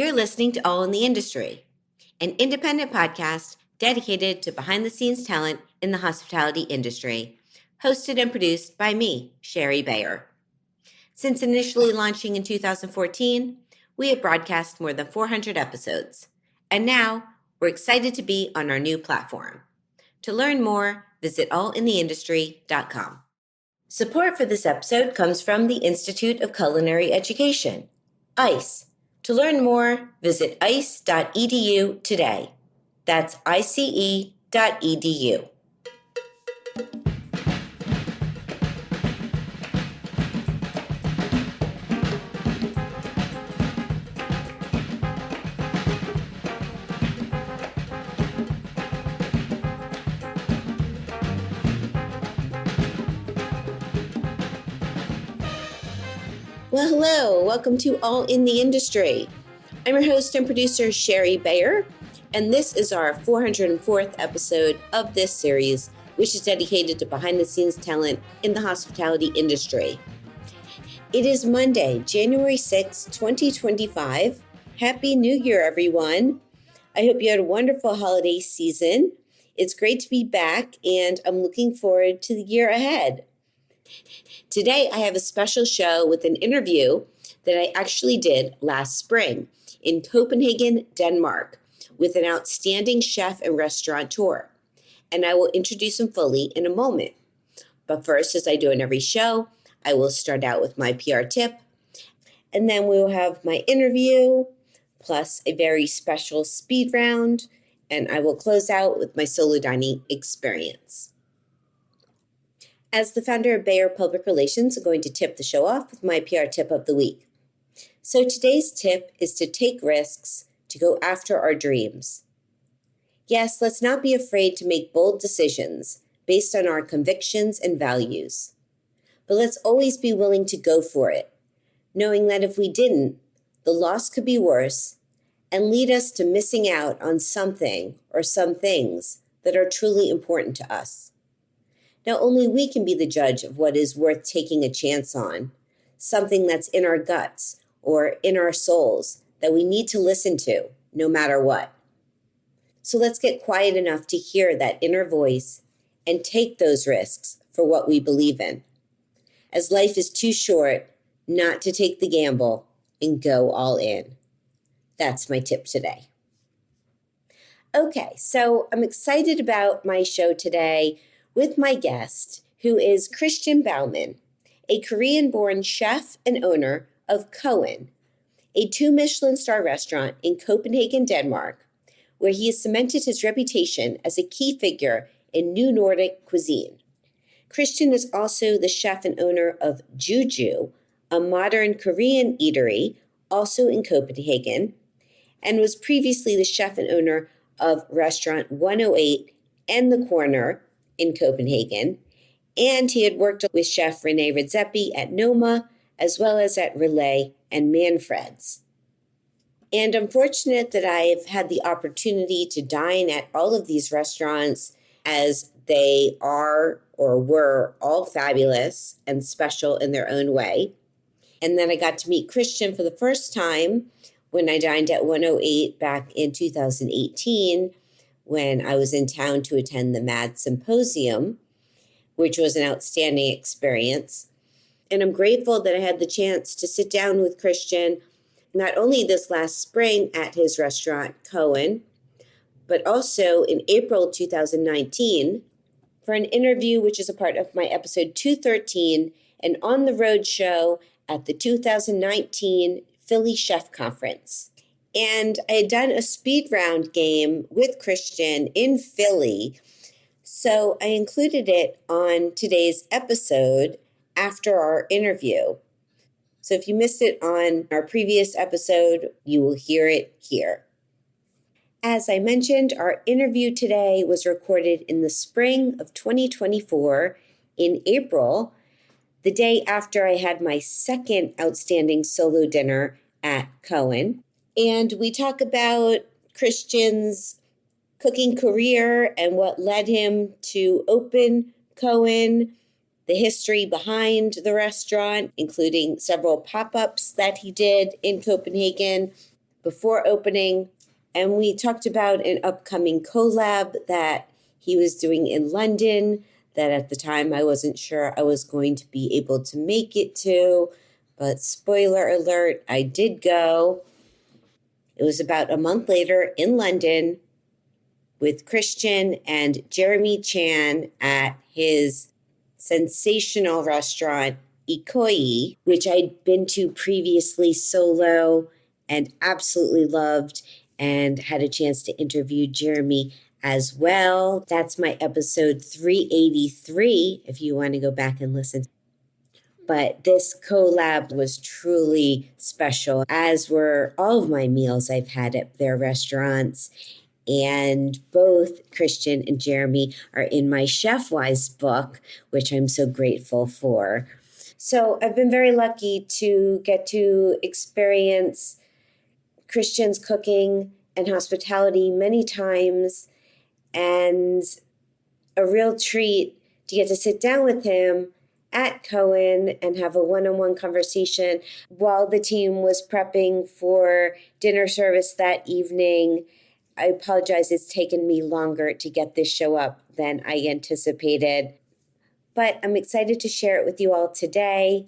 You're listening to All in the Industry, an independent podcast dedicated to behind-the-scenes talent in the hospitality industry, hosted and produced by me, Sherry Bayer. Since initially launching in 2014, we have broadcast more than 400 episodes, and now we're excited to be on our new platform. To learn more, visit allintheindustry.com. Support for this episode comes from the Institute of Culinary Education, ICE. To learn more, visit ice.edu today. That's ice.edu. Well, hello. Welcome to All in the Industry. I'm your host and producer, Sherry Bayer, and this is our 404th episode of this series, which is dedicated to behind-the-scenes talent in the hospitality industry. It is Monday, January 6, 2025. Happy New Year, everyone. I hope you had a wonderful holiday season. It's great to be back, and I'm looking forward to the year ahead. Today, I have a special show with an interview that I actually did last spring in Copenhagen, Denmark, with an outstanding chef and restaurateur. And I will introduce him fully in a moment. But first, as I do in every show, I will start out with my PR tip, and then we will have my interview, plus a very special speed round, and I will close out with my solo dining experience. As the founder of Bayer Public Relations, I'm going to tip the show off with my PR tip of the week. So today's tip is to take risks, to go after our dreams. Yes, let's not be afraid to make bold decisions based on our convictions and values. But let's always be willing to go for it, knowing that if we didn't, the loss could be worse and lead us to missing out on something or some things that are truly important to us. Now, only we can be the judge of what is worth taking a chance on, something that's in our guts or in our souls that we need to listen to, no matter what. So let's get quiet enough to hear that inner voice and take those risks for what we believe in, as life is too short not to take the gamble and go all in. That's my tip today. Okay, so I'm excited about my show today with my guest, who is Kristian Baumann, a Korean-born chef and owner of Koan, a 2 Michelin star restaurant in Copenhagen, Denmark, where he has cemented his reputation as a key figure in new Nordic cuisine. Kristian is also the chef and owner of Juju, a modern Korean eatery, also in Copenhagen, and was previously the chef and owner of Restaurant 108 and The Corner in Copenhagen, and he had worked with Chef Rene Redzepi at Noma, as well as at Relais and Manfred's. And I'm fortunate that I've had the opportunity to dine at all of these restaurants, as they are or were all fabulous and special in their own way. And then I got to meet Kristian for the first time when I dined at 108 back in 2018, when I was in town to attend the MAD Symposium, which was an outstanding experience. And I'm grateful that I had the chance to sit down with Kristian, not only this last spring at his restaurant, Koan, but also in April 2019 for an interview, which is a part of my episode 213, an on-the-road show at the 2019 Philly Chef Conference. And I had done a speed round game with Kristian in Philly, so I included it on today's episode after our interview. So if you missed it on our previous episode, you will hear it here. As I mentioned, our interview today was recorded in the spring of 2024 in April, the day after I had my second outstanding solo dinner at Koan. And we talk about Kristian's cooking career and what led him to open Koan, the history behind the restaurant, including several pop-ups that he did in Copenhagen, before opening, and we talked about an upcoming collab that he was doing in London that at the time I wasn't sure I was going to be able to make it to, but spoiler alert, I did go. It was about a month later in London with Kristian and Jeremy Chan at his sensational restaurant, Ikoyi, which I'd been to previously solo and absolutely loved, and had a chance to interview Jeremy as well. That's my episode 383, if you want to go back and listen. But this collab was truly special, as were all of my meals I've had at their restaurants. And both Kristian and Jeremy are in my Chef Wise book, which I'm so grateful for. So I've been very lucky to get to experience Kristian's cooking and hospitality many times, and a real treat to get to sit down with him at Koan and have a one-on-one conversation while the team was prepping for dinner service that evening. I apologize, it's taken me longer to get this show up than I anticipated, but I'm excited to share it with you all today.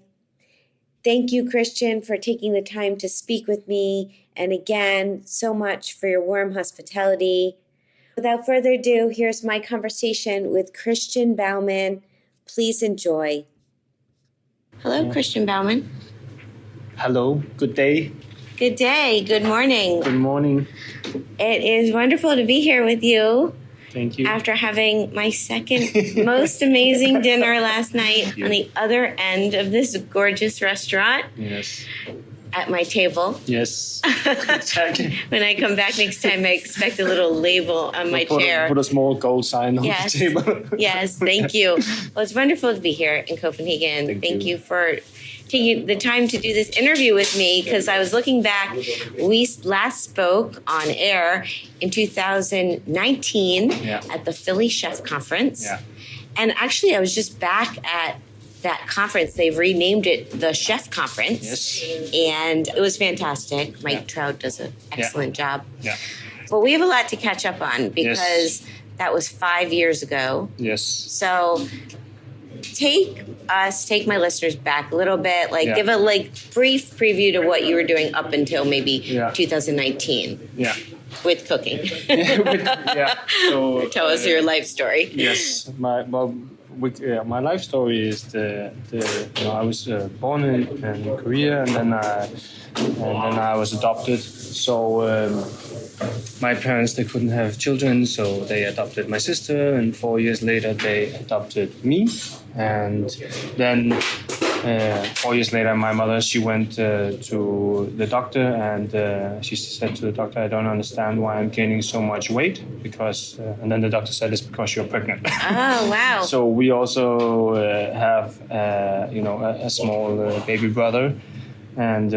Thank you, Kristian, for taking the time to speak with me, and again, so much for your warm hospitality. Without further ado, here's my conversation with Kristian Baumann. Please enjoy. Hello, Kristian Baumann. Hello, good day. Good day, good morning. Good morning. It is wonderful to be here with you. Thank you. After having my second most amazing dinner last night on the other end of this gorgeous restaurant. Yes. At my table. Yes, exactly. When I come back next time, I expect a little label on my chair. Put a small gold sign on the table. Yes, thank you. Well, it's wonderful to be here in Copenhagen. Thank you for taking the time to do this interview with me, because I was looking back. We last spoke on air in 2019 at the Philly Chef Conference. Yeah. And actually, I was just back at that conference. They've renamed it the Chef Conference. Yes. And it was fantastic. Mike Trout does an excellent job. Yeah. But we have a lot to catch up on, because that was 5 years ago. Yes. So take my listeners back a little bit, give a brief preview to what you were doing up until maybe 2019. Yeah. With cooking. So tell us your life story. Yes. My life story is I was born in Korea, and then I was adopted. So my parents, they couldn't have children, so they adopted my sister, and 4 years later they adopted me. And then 4 years later, my mother, she went to the doctor, and she said to the doctor, "I don't understand why I'm gaining so much weight," because and then the doctor said, "It's because you're pregnant." Oh, wow. So we also have a small baby brother. And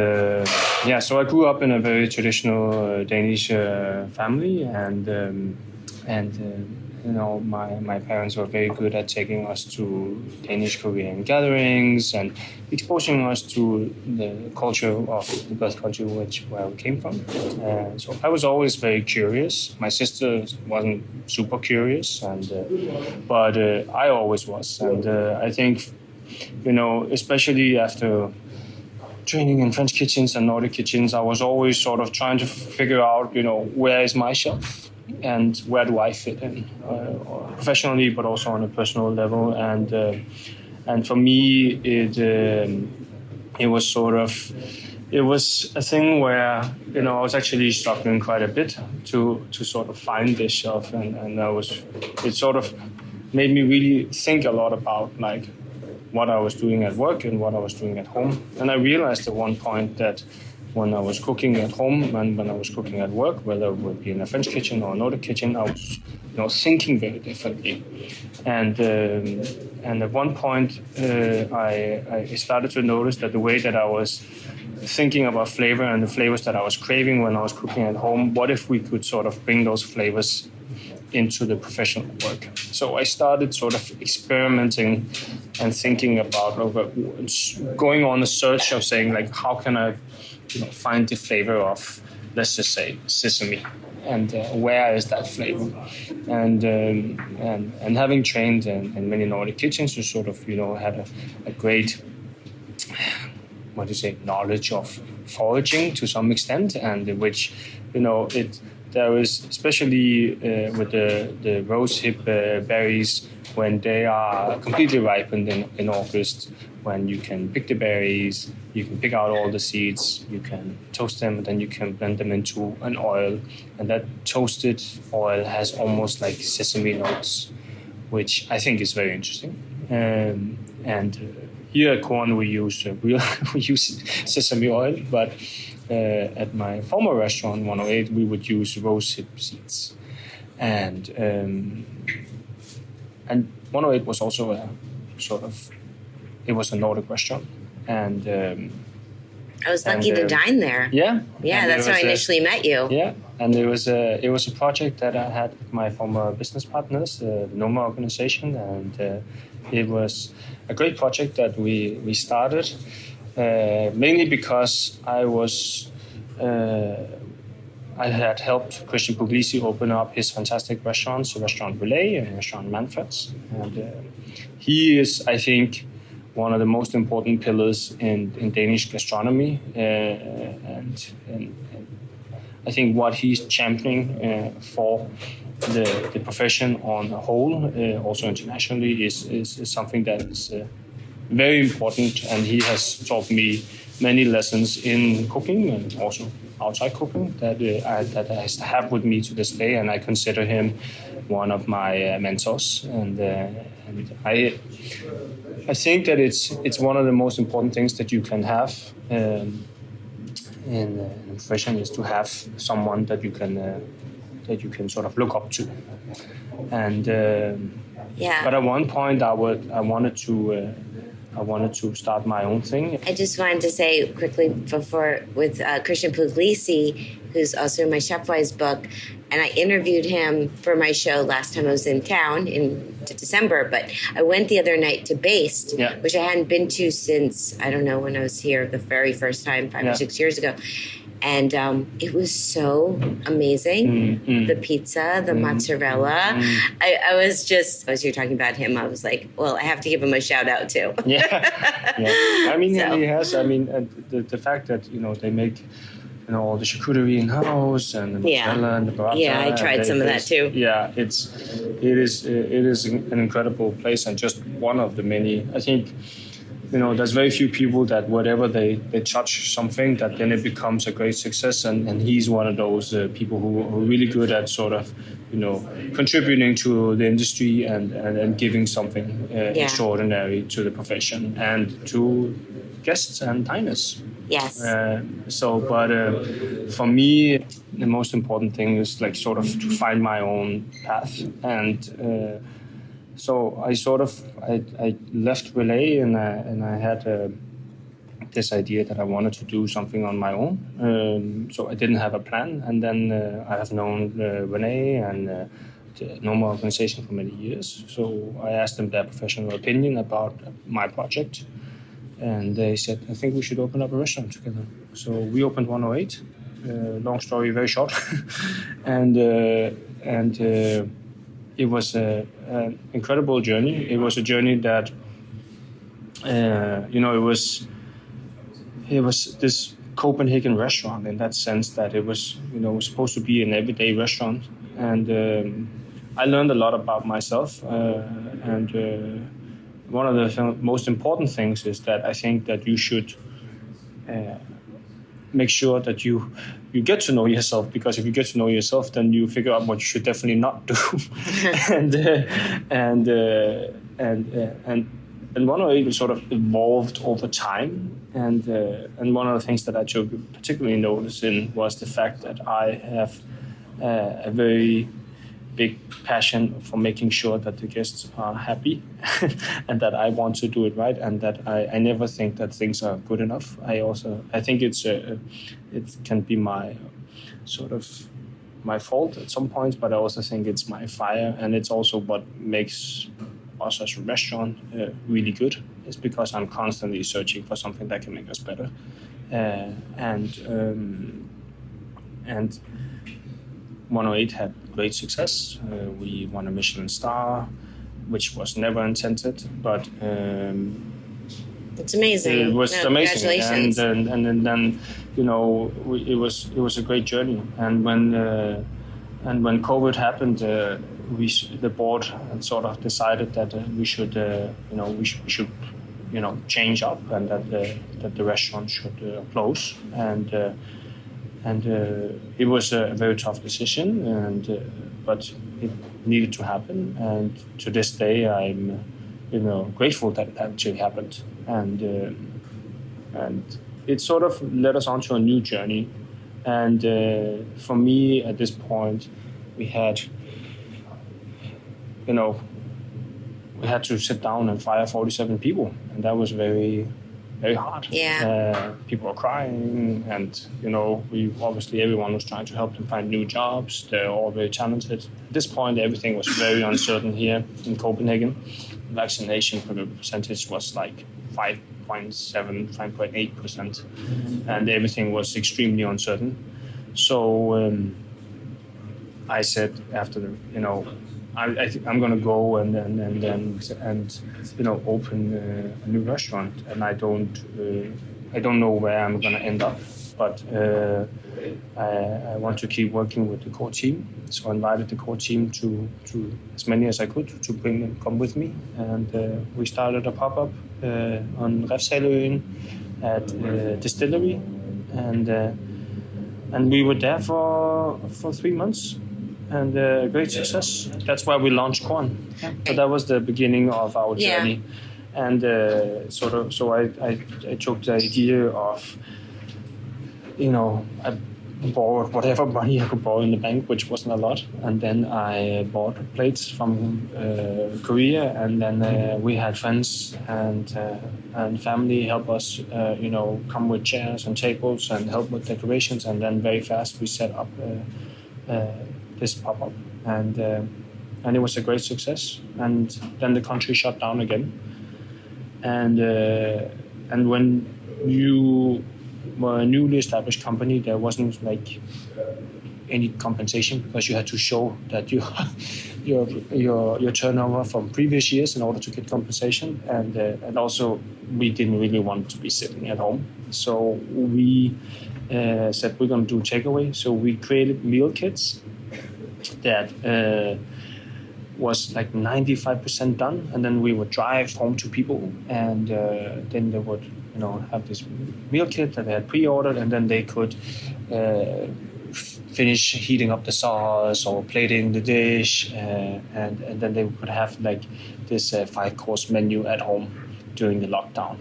so I grew up in a very traditional Danish family, and my parents were very good at taking us to Danish Korean gatherings and exposing us to the culture of the birth country where we came from. So I was always very curious. My sister wasn't super curious, but I always was. And I think, especially after training in French kitchens and Nordic kitchens, I was always sort of trying to figure out, where is my shelf and where do I fit in, professionally, but also on a personal level. And for me, it was a thing where, I was actually struggling quite a bit to sort of find this shelf, and it sort of made me really think a lot about what I was doing at work and what I was doing at home. And I realized at one point that when I was cooking at home and when I was cooking at work, whether it would be in a French kitchen or a Nordic kitchen, I was thinking very differently. And at one point, I started to notice that the way that I was thinking about flavor and the flavors that I was craving when I was cooking at home, what if we could sort of bring those flavors into the professional work? So I started sort of experimenting and thinking about going on a search of saying, how can I find the flavor of let's just say, sesame, and where is that flavor? And having trained in many Nordic kitchens, you sort of had a great, what do you say, knowledge of foraging to some extent, and which there is, especially with the rosehip berries, when they are completely ripened in August, when you can pick the berries, you can pick out all the seeds, you can toast them, and then you can blend them into an oil. And that toasted oil has almost like sesame notes, which I think is very interesting. Here at Koan we use sesame oil, but at my former restaurant 108 we would use rosehip seeds, and 108 was also a sort of, it was a Nordic restaurant, and I was lucky to dine there. Yeah, that's how I initially met you. Yeah, and it was a project that I had with my former business partners, the Noma organization, and it was a great project that we started, mainly because I had helped Kristian Puglisi open up his fantastic restaurants, Restaurant Relay and Restaurant Manfred's, and he is, I think, one of the most important pillars in Danish gastronomy, and I think what he's championing for the profession on a whole, also internationally, is something that is very important, and he has taught me many lessons in cooking and also outside cooking that I have with me to this day, and I consider him one of my mentors, and I think that it's one of the most important things that you can have in a profession, is to have someone that you can sort of look up to, and But at one point I wanted to start my own thing. I just wanted to say quickly before, with Kristian Puglisi, who's also in my Chefwise book, and I interviewed him for my show last time I was in town in December, but I went the other night to Based, which I hadn't been to since, I don't know, when I was here the very first time, 5 or 6 years ago. And it was so amazing. The pizza, the mozzarella. I was just, as you're talking about him, I was like, well, I have to give him a shout out too. I mean, he has. I mean, the fact that they make all the charcuterie in house and the mozzarella and the burrata. Yeah, I tried some of that too. Yeah, it is an incredible place, and just one of the many. I think. There's very few people that whatever they touch something, that then it becomes a great success, and he's one of those people who are really good at sort of, contributing to the industry and giving something extraordinary to the profession and to guests and diners. Yes. But for me, the most important thing is like sort of to find my own path, and so I left Relay, and I had this idea that I wanted to do something on my own. So I didn't have a plan, and then I have known Renee and the Noma organization for many years. So I asked them their professional opinion about my project, and they said, I think we should open up a restaurant together. So we opened 108. Long story very short, and it was an incredible journey. It was a journey that, it was this Copenhagen restaurant in that sense that it was, was supposed to be an everyday restaurant. And I learned a lot about myself. And one of the most important things is that I think that you should make sure that you get to know yourself, because if you get to know yourself, then you figure out what you should definitely not do. and 108 sort of evolved over time, and one of the things that I took particularly notice in was the fact that I have a very big passion for making sure that the guests are happy and that I want to do it right, and that I never think that things are good enough. I think it can be my sort of my fault at some points, but I also think it's my fire, and it's also what makes us as a restaurant really good. It's because I'm constantly searching for something that can make us better, and 108 had great success. We won a Michelin star, which was never intended, but it's amazing. it was amazing. Congratulations! And then it was a great journey. And when COVID happened, the board had sort of decided that we should change up, and that the restaurant should close. And it was a very tough decision, but it needed to happen. And to this day, I'm grateful that it actually happened. And it sort of led us onto a new journey. And for me, at this point, we had to sit down and fire 47 people, and that was very, very hard. Yeah. People were crying, and everyone was trying to help them find new jobs. They're all very talented. At this point, everything was very uncertain here in Copenhagen. Vaccination percentage was like 5.7, 5.8%, and everything was extremely uncertain. So I said after I think I'm gonna go and open a new restaurant, and I don't know where I'm gonna end up, but I want to keep working with the core team. So I invited the core team to as many as I could to come with me, and we started a pop-up on Refshaløen at Distillery, and we were there for 3 months. And great success. That's why we launched Koan. Okay. So that was the beginning of our journey. Yeah. And so I took the idea of, I borrowed whatever money I could borrow in the bank, which wasn't a lot. And then I bought plates from Korea, and then we had friends and family help us, come with chairs and tables and help with decorations. And then very fast we set up this pop-up, and it was a great success. And then the country shut down again, and when you were a newly established company, there wasn't like any compensation, because you had to show that your turnover from previous years in order to get compensation, and also we didn't really want to be sitting at home, so we said we're going to do takeaway. So we created meal kits that was like 95% done, and then we would drive home to people, and then they would have this meal kit that they had pre-ordered, and then they could finish heating up the sauce or plating the dish, and then they could have like this 5-course menu at home during the lockdown.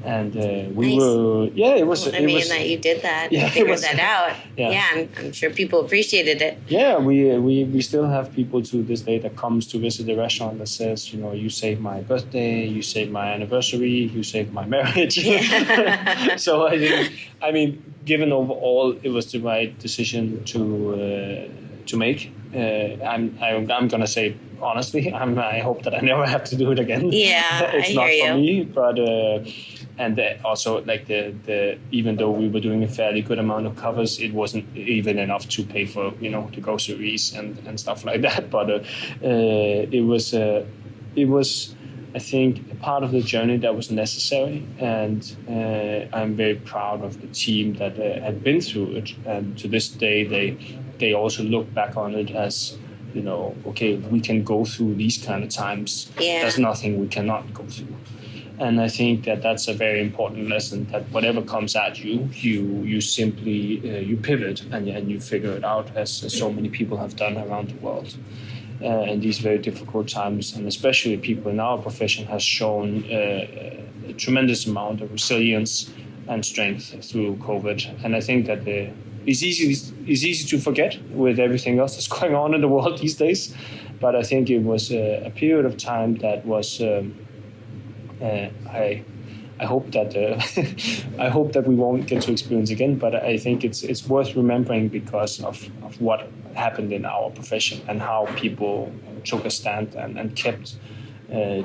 And we were, it was. That you did that, you figured that out. Yeah, I'm sure people appreciated it. Yeah, we still have people to this day that comes to visit the restaurant that says, you saved my birthday, you saved my anniversary, you saved my marriage. Yeah. So I mean, given overall, it was the right decision to make. I'm gonna say honestly, I hope that I never have to do it again. Yeah, it's not for me, but. And also, like the even though we were doing a fairly good amount of covers, it wasn't even enough to pay for the groceries and stuff like that. But it was I think a part of the journey that was necessary, and I'm very proud of the team that had been through it. And to this day, they also look back on it as okay, we can go through these kind of times. Yeah. There's nothing we cannot go through. And I think that that's a very important lesson, that whatever comes at you, you simply you pivot and you figure it out, as so many people have done around the world in these very difficult times. And especially people in our profession has shown a tremendous amount of resilience and strength through COVID. And I think that it's easy to forget with everything else that's going on in the world these days. But I think it was a period of time that was. I hope that I hope that we won't get to experience again. But I think it's worth remembering because of what happened in our profession and how people took a stand and kept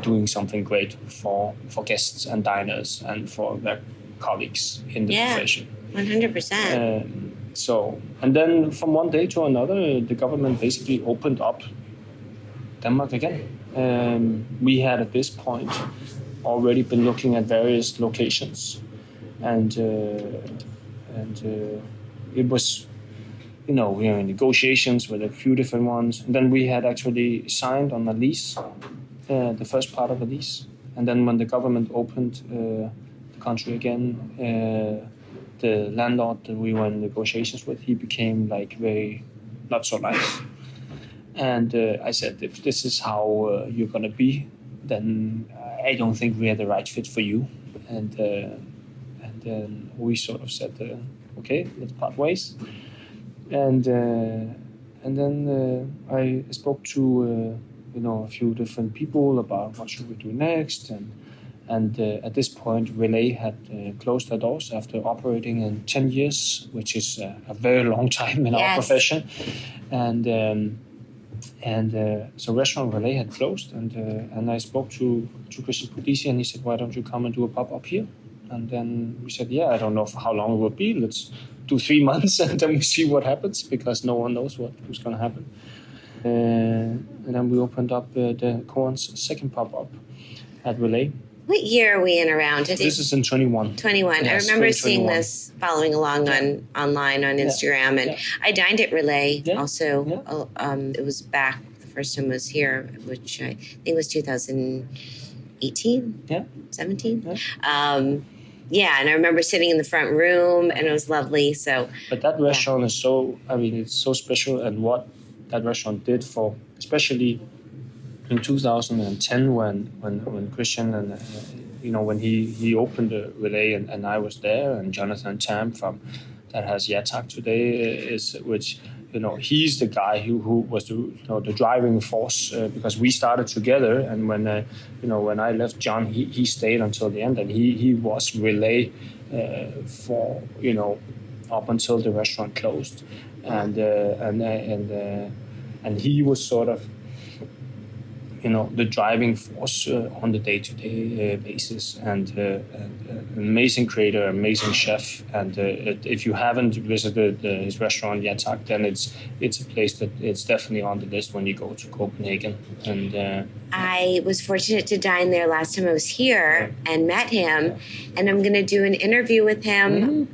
doing something great for guests and diners and for their colleagues in the profession. 100%. So, and then from one day to another, the government basically opened up Denmark again. We had at this point already been looking at various locations, and it was, we were in negotiations with a few different ones, and then we had actually signed on a lease, the first part of the lease, and then when the government opened the country again, the landlord that we were in negotiations with, he became like very not so nice. And I said, if this is how you're going to be, then I don't think we are the right fit for you. And then we sort of said, okay, let's part ways. And then I spoke to a few different people about what should we do next. And at this point, Relay had closed their doors after operating in 10 years, which is a very long time in our profession. And so Restaurant Relay had closed, and I spoke to Kristian, and he said, why don't you come and do a pop-up here? And then we said, I don't know for how long it will be. Let's do 3 months, and then we see what happens, because no one knows what's going to happen. And then we opened up the Koan's second pop-up at Relay. What year are we in around? This is in 21. 21. Yes, I remember seeing this, following along online on Instagram, and I dined at Relay also. Yeah. It was back, the first time I was here, which I think was 2018? 17? Yeah. And I remember sitting in the front room, and it was lovely. So, but that restaurant is so, it's so special, and what that restaurant did for, especially in 2010 when Kristian and when he opened the Relay, and I was there, and Jonathan Tam from that has Yatak today which he's the guy who was the driving force, because we started together, and when I left John, he stayed until the end, and he was Relay for up until the restaurant closed, and he was sort of the driving force on the day-to-day basis, and an amazing creator, amazing chef. And if you haven't visited his restaurant Yatak, then it's a place that it's definitely on the list when you go to Copenhagen. And I was fortunate to dine there last time I was here and met him, and I'm going to do an interview with him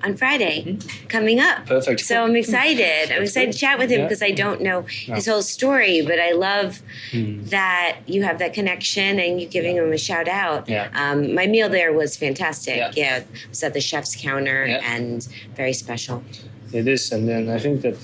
on Friday coming up. Perfect. So I'm excited. I'm excited to chat with him because I don't know his whole story, but I love that you have that connection and you giving him a shout out. Yeah. My meal there was fantastic. Yeah. It was at the chef's counter and very special. It is. And then I think that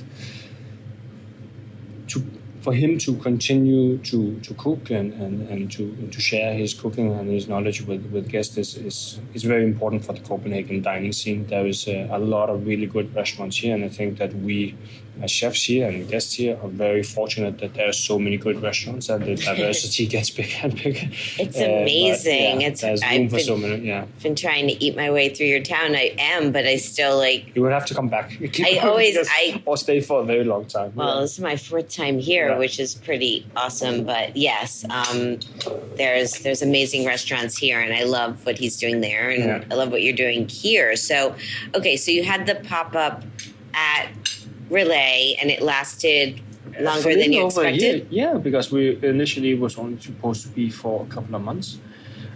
for him to continue to cook and to share his cooking and his knowledge with guests is very important for the Copenhagen dining scene. There is a lot of really good restaurants here, and I think that we as chefs here and guests here are very fortunate that there are so many good restaurants, and the diversity gets bigger and bigger. It's amazing. There's room for so many. I've been trying to eat my way through your town. I am, but I still You would have to come back. Or stay for a very long time. Well, this is my 4th time here, which is pretty awesome. But yes, there's amazing restaurants here, and I love what he's doing there, and I love what you're doing here. So, okay, so you had the pop-up at Relay, and it lasted longer than you expected? Yeah, because we initially was only supposed to be for a couple of months.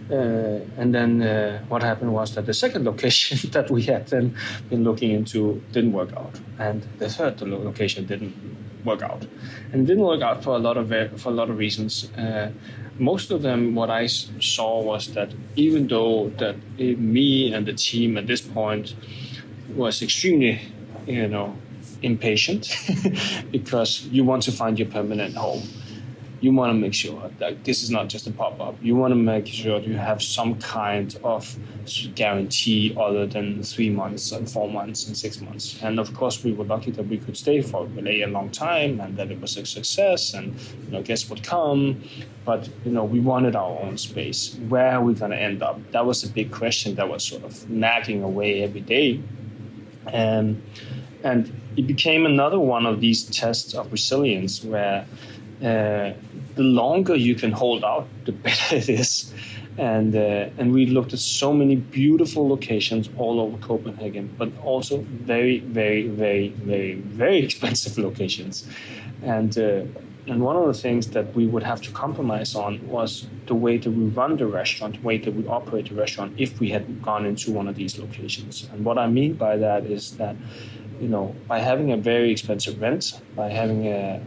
And then what happened was that the second location that we had then been looking into didn't work out. And the third location didn't work out. And it didn't work out for a lot of reasons. Most of them, what I saw was that even though that me and the team at this point was extremely, impatient because you want to find your permanent home. You want to make sure that this is not just a pop-up. You want to make sure you have some kind of guarantee other than 3 months and 4 months and 6 months. And of course, we were lucky that we could stay for Relay a long time and that it was a success and guests would come. But we wanted our own space. Where are we going to end up? That was a big question that was sort of nagging away every day. And it became another one of these tests of resilience where the longer you can hold out, the better it is. and we looked at so many beautiful locations all over Copenhagen, but also very, very, very, very, very expensive locations. And one of the things that we would have to compromise on was the way that we run the restaurant, the way that we operate the restaurant if we had gone into one of these locations. And what I mean by that is that, by having a very expensive rent, by having a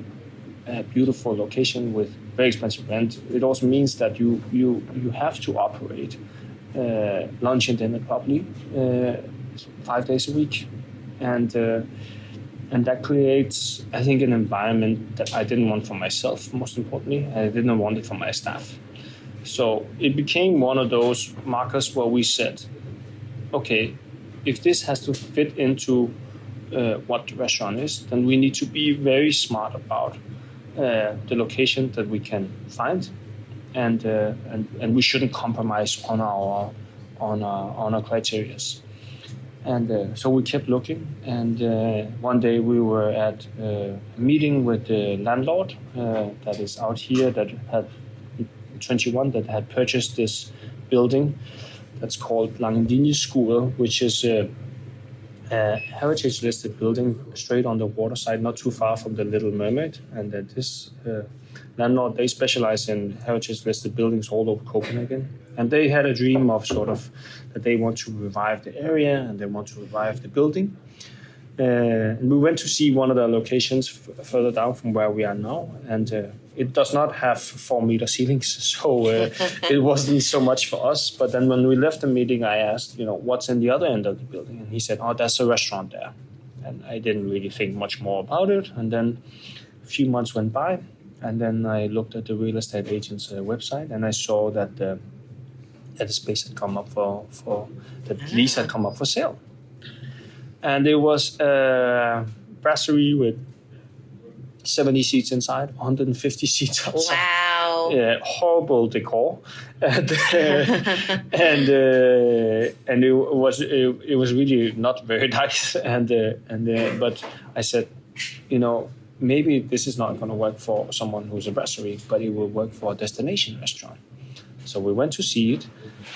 beautiful location with very expensive rent, it also means that you have to operate lunch and dinner properly 5 days a week. And that creates, I think, an environment that I didn't want for myself, most importantly. I didn't want it for my staff. So it became one of those markers where we said, okay, if this has to fit into what the restaurant is, then we need to be very smart about the location that we can find, and we shouldn't compromise on our criteria. And so we kept looking, and one day we were at a meeting with the landlord that is out here, that had 21, that had purchased this building that's called School, which is a heritage listed building straight on the water side, not too far from the Little Mermaid. And that this landlord, they specialize in heritage listed buildings all over Copenhagen. And they had a dream of that they want to revive the area and they want to revive the building. And we went to see one of the locations further down from where we are now. And it does not have 4-meter ceilings, so it wasn't so much for us. But then when we left the meeting, I asked, what's in the other end of the building? And he said, that's a restaurant there. And I didn't really think much more about it. And then a few months went by, and then I looked at the real estate agent's website, and I saw that the space had come up the lease had come up for sale. And it was a brasserie with 70 seats inside, 150 seats outside. Wow! Horrible decor, and it was really not very nice. But I said, maybe this is not going to work for someone who's a brasserie, but it will work for a destination restaurant. So we went to see it,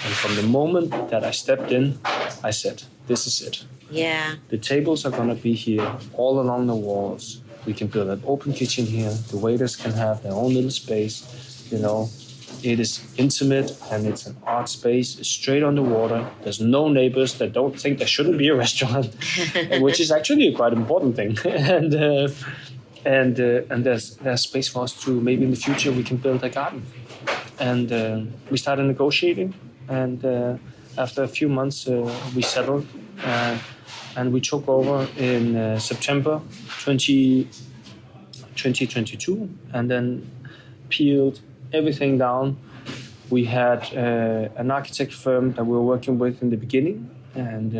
and from the moment that I stepped in, I said, "This is it." Yeah. The tables are going to be here all along the walls. We can build an open kitchen here. The waiters can have their own little space. It is intimate, and it's an art space. It's straight on the water. There's no neighbors that don't think there shouldn't be a restaurant, which is actually a quite important thing. And there's space for us to, maybe in the future we can build a garden. And we started negotiating, and after a few months we settled, and we took over in September 2022, and then peeled everything down. We had an architect firm that we were working with in the beginning, and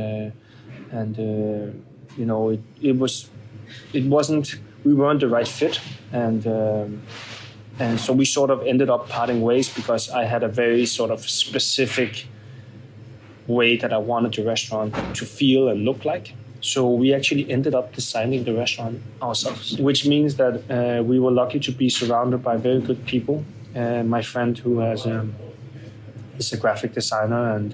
we weren't the right fit, and so we sort of ended up parting ways, because I had a very sort of specific way that I wanted the restaurant to feel and look like. So we actually ended up designing the restaurant ourselves, which means that we were lucky to be surrounded by very good people. My friend who is a graphic designer, and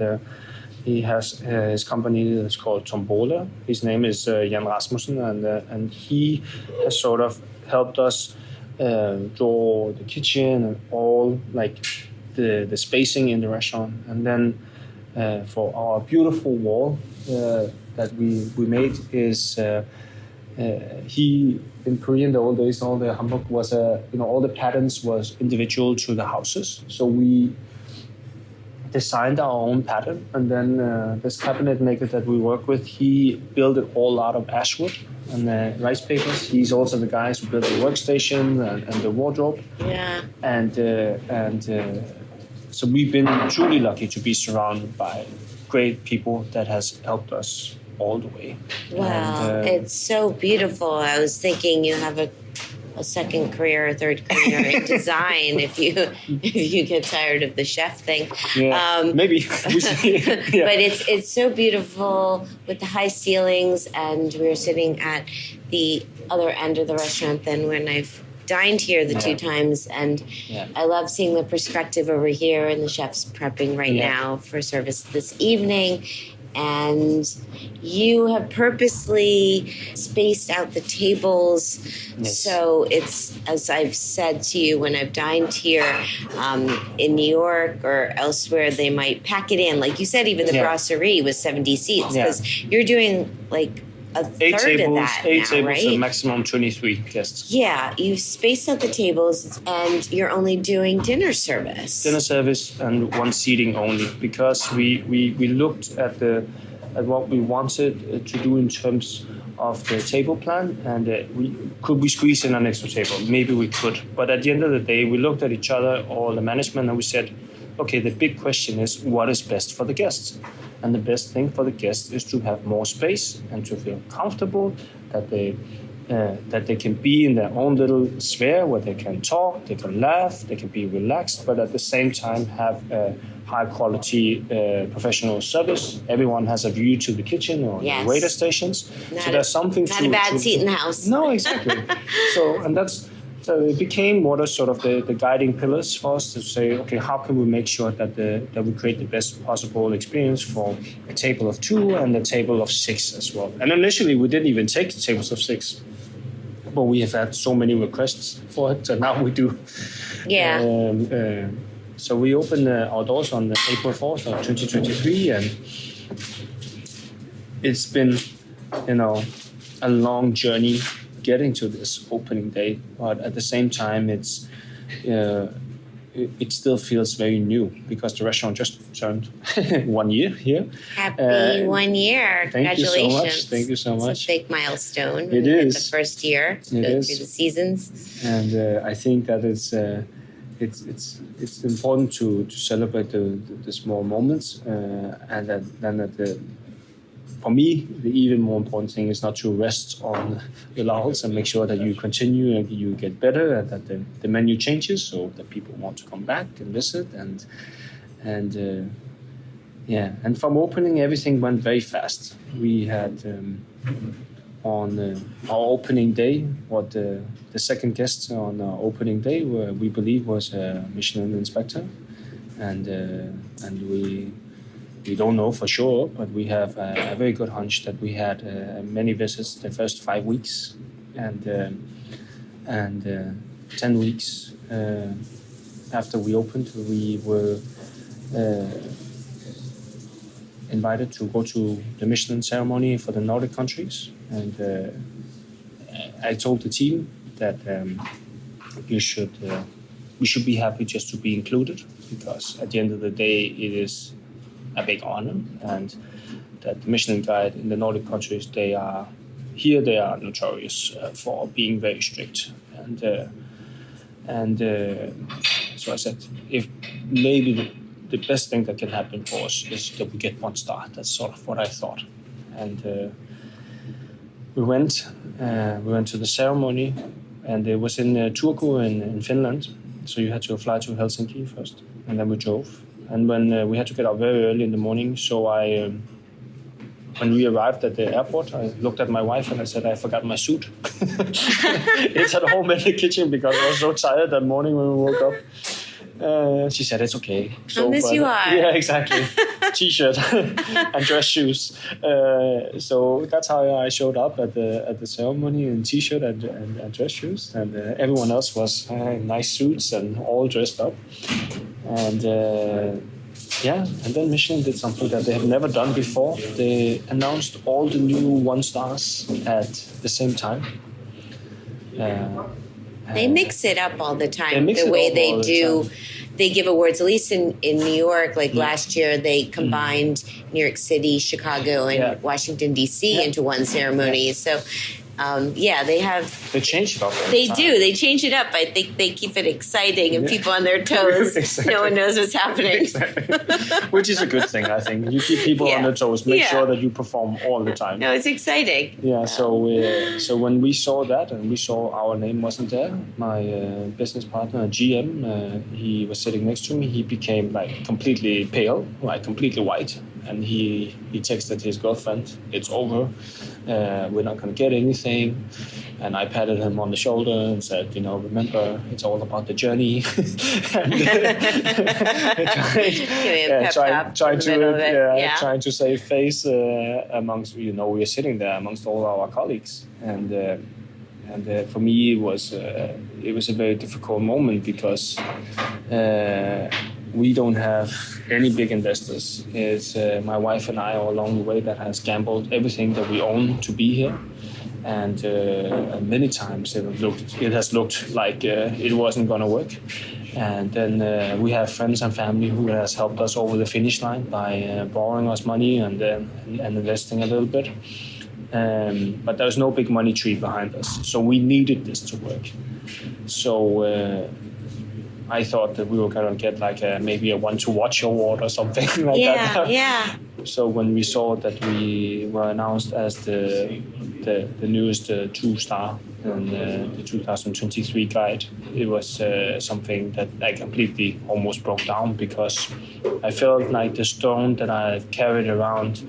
he has his company that's called Tombola. His name is Jan Rasmussen, and he has sort of helped us draw the kitchen and all, like the spacing in the restaurant. And then for our beautiful wall that we made is he, in Korea in the old days, all the Hamburg was all the patterns was individual to the houses. So we designed our own pattern, and then this cabinet maker that we work with, he built it all out of ashwood and rice papers. He's also the guys who built the workstation and the wardrobe. Yeah. And so we've been truly lucky to be surrounded by great people that has helped us all the way. Wow, it's so beautiful. I was thinking you have a second career or third career in design if you get tired of the chef thing. Yeah, maybe. Yeah. But it's so beautiful with the high ceilings, and we were sitting at the other end of the restaurant than when I've dined here the two times, and I love seeing the perspective over here, and the chef's prepping right now for service this evening. And you have purposely spaced out the tables. Yes. So it's, as I've said to you when I've dined here in New York or elsewhere, they might pack it in. Like you said, even the brasserie was 70 seats because you're doing like a third of that eight now, tables, right? so maximum 23 guests. Yeah, you've spaced out the tables and you're only doing dinner service. Dinner service and one seating only, because we looked at what we wanted to do in terms of the table plan, and could we squeeze in an extra table? Maybe we could, but at the end of the day, we looked at each other, all the management, and we said, okay, the big question is what is best for the guests? And the best thing for the guests is to have more space and to feel comfortable, that they can be in their own little sphere where they can talk, they can laugh, they can be relaxed, but at the same time have a high quality professional service. Everyone has a view to the kitchen or the waiter stations. So there's something not a bad seat in the house. No, exactly. So it became more the guiding pillars for us to say, okay, how can we make sure that we create the best possible experience for a table of 2 and a table of 6 as well. And initially we didn't even take the tables of 6, but we have had so many requests for it, so now we do. Yeah. So we opened our doors on April 4th of 2023, and it's been, a long journey getting to this opening day, but at the same time, it still feels very new because the restaurant just turned 1 year here. Happy 1 year! Congratulations! Thank you so much. It's a big milestone. It is the first year to go through the seasons, and I think that it's important to celebrate the small moments, and then for me, the even more important thing is not to rest on your laurels and make sure that you continue and you get better, and that the menu changes so that people want to come back and visit. And from opening, everything went very fast. We had on our opening day, the second guest on our opening day, we believe was a Michelin inspector, and we don't know for sure, but we have a very good hunch that we had many visits the first 5 weeks, and 10 weeks after we opened, we were invited to go to the Michelin ceremony for the Nordic countries, and I told the team that we should be happy just to be included, because at the end of the day, it is a big honor, and that the Michelin Guide in the Nordic countries, they are notorious for being very strict, and so I said, if maybe the best thing that can happen for us is that we get 1 star. That's sort of what I thought, and we went to the ceremony, and it was in Turku in Finland, so you had to fly to Helsinki first, and then we drove. And when we had to get up very early in the morning, so when we arrived at the airport, I looked at my wife and I said, I forgot my suit. It's at home in the kitchen because I was so tired that morning when we woke up. She said, it's okay. So, you are. Yeah, exactly. T-shirt and dress shoes. So that's how I showed up at the ceremony in T-shirt and dress shoes. And everyone else was nice suits and all dressed up. And and then Michelin did something that they have never done before. They announced all the new 1 stars at the same time. They mix it up all the time. The way they do, they give awards. At least in New York, like last year, they combined New York City, Chicago, and Washington D.C. into one ceremony. So. They have. They change it up. They do. They change it up. I think they keep it exciting and people on their toes. Exactly. No one knows what's happening. Exactly. Which is a good thing, I think. You keep people on their toes. Make sure that you perform all the time. No, it's exciting. Yeah. So when we saw that and we saw our name wasn't there, my business partner, GM, he was sitting next to me. He became like completely pale, like completely white. and he texted his girlfriend, "It's over. We're not going to get anything." And I patted him on the shoulder and said, "Remember, it's all about the journey." Trying to save face amongst, we were sitting there amongst all our colleagues, and for me it was a very difficult moment because we don't have any big investors. It's my wife and I all along the way that has gambled everything that we own to be here. And many times it has looked like it wasn't going to work. And then we have friends and family who has helped us over the finish line by borrowing us money and investing a little bit. But there's no big money tree behind us. So we needed this to work. So I thought that we were going to get like maybe a one to watch award or something like that. Yeah. So when we saw that we were announced as the newest 2-star in the 2023 guide, it was something that I completely almost broke down, because I felt like the stone that I carried around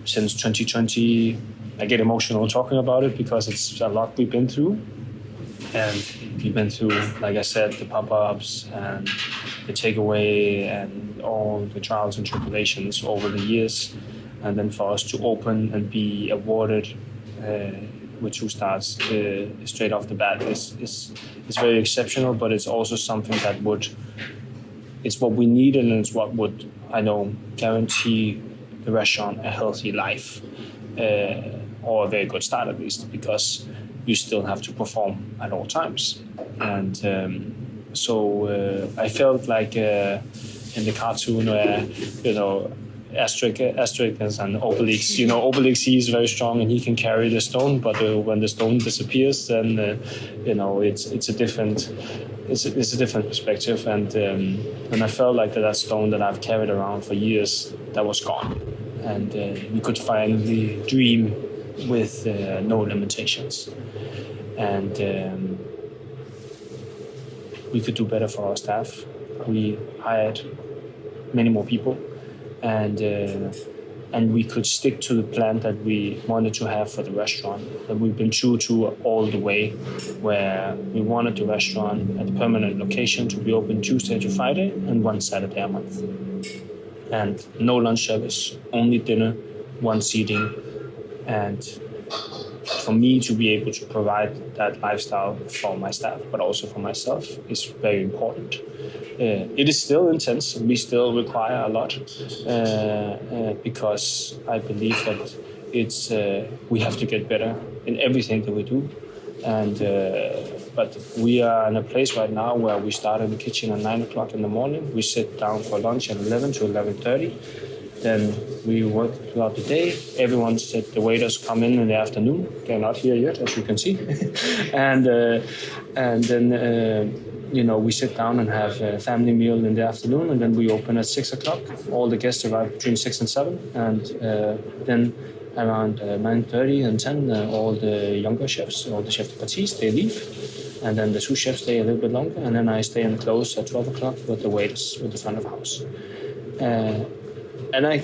since 2020. I get emotional talking about it because it's a lot we've been through. And we've been through, like I said, the pop-ups and the takeaway and all the trials and tribulations over the years. And then for us to open and be awarded with 2 stars straight off the bat is very exceptional, but it's also something that it's what we need, and it's what would, I know, guarantee the restaurant a healthy life, or a very good start at least, because you still have to perform at all times. And so I felt like in the cartoon where, Asterix and Obelix, Obelix, he's very strong and he can carry the stone, but when the stone disappears, then it's a different perspective. And I felt like that stone that I've carried around for years, that was gone, and we could finally dream with no limitations, and we could do better for our staff. We hired many more people, and we could stick to the plan that we wanted to have for the restaurant, that we've been true to all the way, where we wanted the restaurant at the permanent location to be open Tuesday to Friday and 1 Saturday a month. And no lunch service, only dinner, 1 seating. And for me to be able to provide that lifestyle for my staff, but also for myself, is very important. It is still intense. We still require a lot because I believe that we have to get better in everything that we do. But we are in a place right now where we start in the kitchen at 9 o'clock in the morning. We sit down for lunch at 11 to 11:30. Then we work throughout the day. The waiters come in the afternoon. They're not here yet, as you can see. and then we sit down and have a family meal in the afternoon, and then we open at 6 o'clock. All the guests arrive between 6 and 7, and then around 9:30 and 10, all the younger chefs, all the chef de parties, they leave, and then the sous chefs stay a little bit longer, and then I stay and close at 12 o'clock with the waiters, with the front of house. And I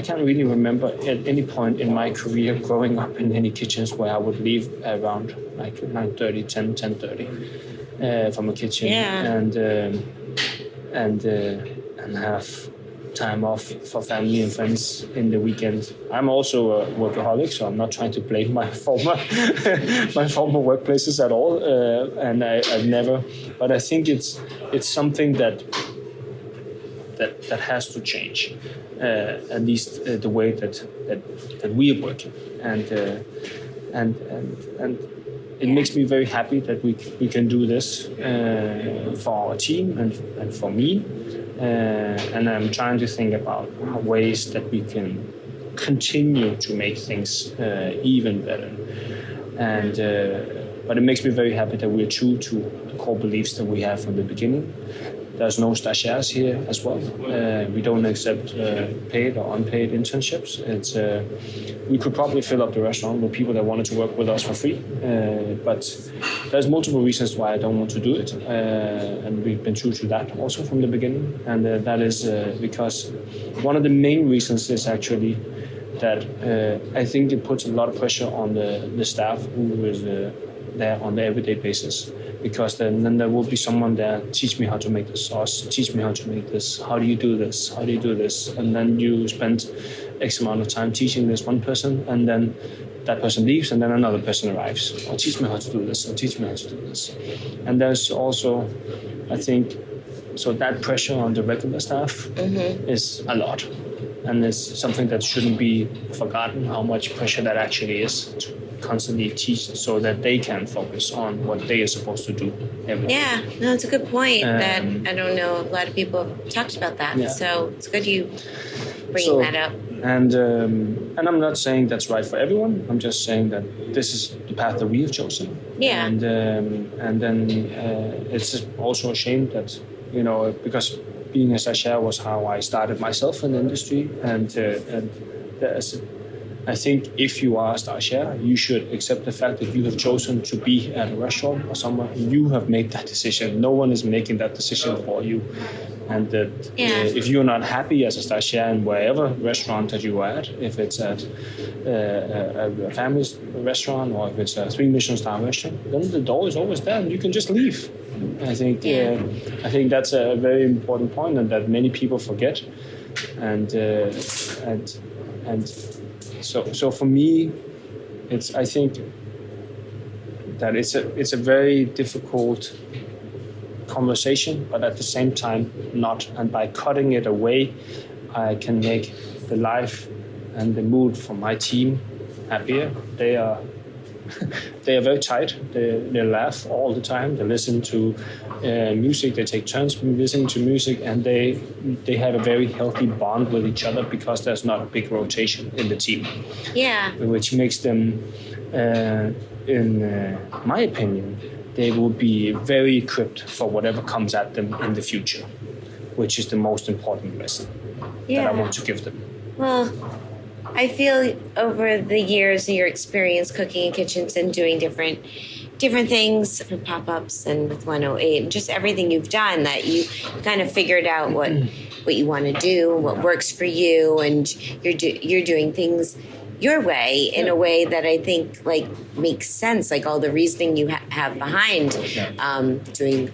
can't really remember at any point in my career growing up in any kitchens where I would leave around like 9:30, 10:30 from a kitchen, and have time off for family and friends in the weekend. I'm also a workaholic, so I'm not trying to blame my former workplaces at all, and I've never. But I think it's something that has to change, at least the way that we are working, and it makes me very happy that we can do this for our team and for me, and I'm trying to think about ways that we can continue to make things even better, but it makes me very happy that we're true to the core beliefs that we have from the beginning. There's no stagiaires here as well. We don't accept paid or unpaid internships. We could probably fill up the restaurant with people that wanted to work with us for free, but there's multiple reasons why I don't want to do it, and we've been true to that also from the beginning. And that is because one of the main reasons is actually that I think it puts a lot of pressure on the staff who is there on the everyday basis. Because then there will be someone there, teach me how to make the sauce, teach me how to make this, how do you do this, how do you do this? And then you spend X amount of time teaching this one person, and then that person leaves, and then another person arrives. Oh, teach me how to do this, or teach me how to do this. And there's also, I think, so that pressure on the regular staff is a lot. And it's something that shouldn't be forgotten, how much pressure that actually is to constantly teach so that they can focus on what they are supposed to do every day. Yeah, no, it's a good point that I don't know a lot of people have talked about that. Yeah. So it's good you bringing that up. And I'm not saying that's right for everyone. I'm just saying that this is the path that we have chosen. Yeah. And then it's also a shame that, because being a stagiaire was how I started myself in the industry, and I think if you are a stagiaire, you should accept the fact that you have chosen to be at a restaurant or somewhere. You have made that decision. No one is making that decision for you. And that if you're not happy as a stagiaire in wherever restaurant that you are at, if it's at a family restaurant or if it's a 3 Michelin star restaurant, then the door is always there and you can just leave. I think that's a very important point, and that many people forget. And so for me, I think that it's a very difficult conversation, but at the same time not. And by cutting it away, I can make the life and the mood for my team happier. They are very tight. They laugh all the time. They listen to music. They take turns listening to music, and they have a very healthy bond with each other because there's not a big rotation in the team. Yeah. Which makes them, in my opinion, they will be very equipped for whatever comes at them in the future, which is the most important lesson that I want to give them. Well, I feel over the years of your experience cooking in kitchens and doing different things, different pop-ups and with 108 and just everything you've done, that you kind of figured out what you want to do, what works for you, and you're doing things your way in a way that I think makes sense, like all the reasoning you have behind doing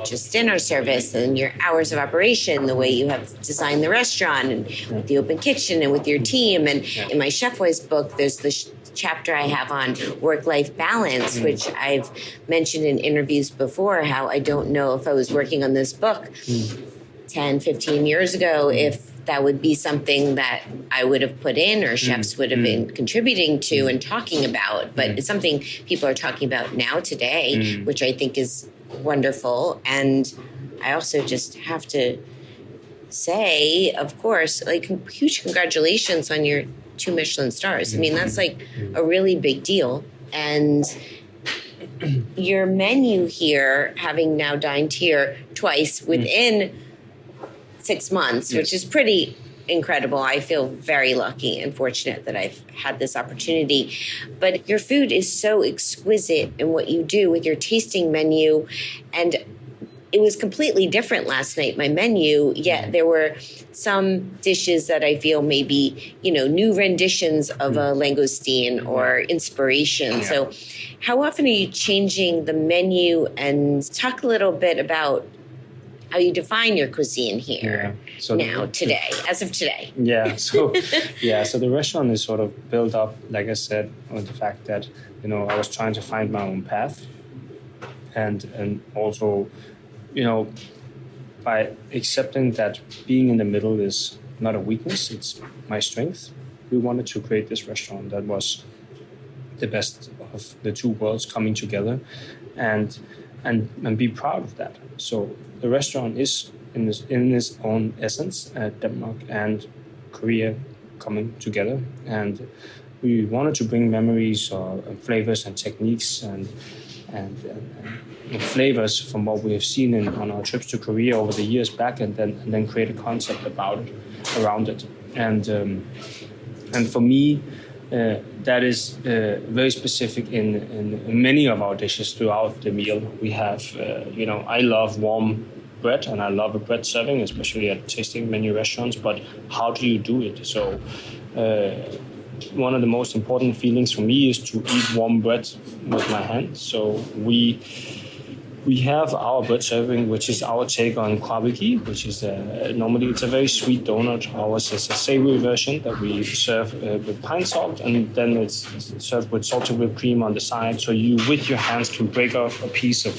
just dinner service and your hours of operation, the way you have designed the restaurant and with the open kitchen and with your team. And in my Chef Voice book, there's this chapter I have on work-life balance, which I've mentioned in interviews before, how I don't know if I was working on this book 10, 15 years ago, if that would be something that I would have put in or chefs would have been contributing to and talking about. But it's something people are talking about now today, which I think is wonderful. And I also just have to say, of course, huge congratulations on your 2 Michelin stars. I mean, that's a really big deal. And your menu here, having now dined here twice within 6 months, which is pretty incredible. I feel very lucky and fortunate that I've had this opportunity. But your food is so exquisite in what you do with your tasting menu. And it was completely different last night, my menu, yet there were some dishes that I feel maybe, new renditions of a langoustine or inspiration. Yeah. So how often are you changing the menu? And talk a little bit about how you define your cuisine here today, as of today. Yeah. So the restaurant is sort of built up, like I said, with the fact that, I was trying to find my own path, and also, by accepting that being in the middle is not a weakness, it's my strength. We wanted to create this restaurant that was the best of the two worlds coming together, and be proud of that. So the restaurant is in its own essence, Denmark and Korea coming together, and we wanted to bring memories or flavors and techniques and and flavors from what we have seen on our trips to Korea over the years back, and then create a concept about it, around it. And for me, that is very specific in many of our dishes throughout the meal. We have, I love warm bread, and I love a bread serving, especially at tasting menu restaurants. But how do you do it? So one of the most important feelings for me is to eat warm bread with my hands. So we have our bread serving, which is our take on kwabiki, which is normally it's a very sweet donut. Ours is a savory version that we serve with pine salt, and then it's served with salted whipped cream on the side. So you, with your hands, can break off a piece of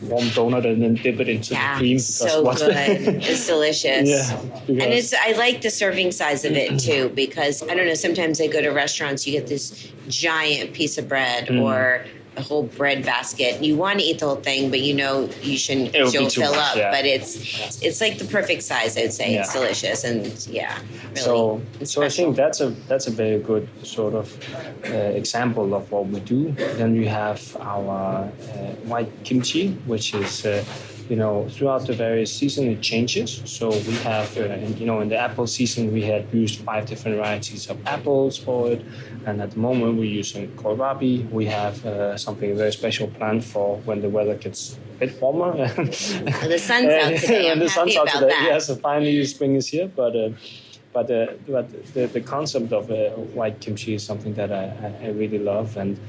warm donut and then dip it into the cream. So good. It's delicious. Yeah, and I like the serving size of it too, because I don't know, sometimes I go to restaurants, you get this giant piece of bread or a whole bread basket. You want to eat the whole thing, but you know you shouldn't. You'll fill up. Yeah. But it's like the perfect size. I'd say it's delicious, and really. So I think that's a very good sort of example of what we do. Then we have our white kimchi, which is throughout the various season it changes. So we have in the apple season we had used 5 different varieties of apples for it, and at the moment we're using kohlrabi. We have something very special planned for when the weather gets a bit warmer. The sun's out today. I'm happy about that. Yeah, so finally spring is here, but the concept of white kimchi is something that I really love, and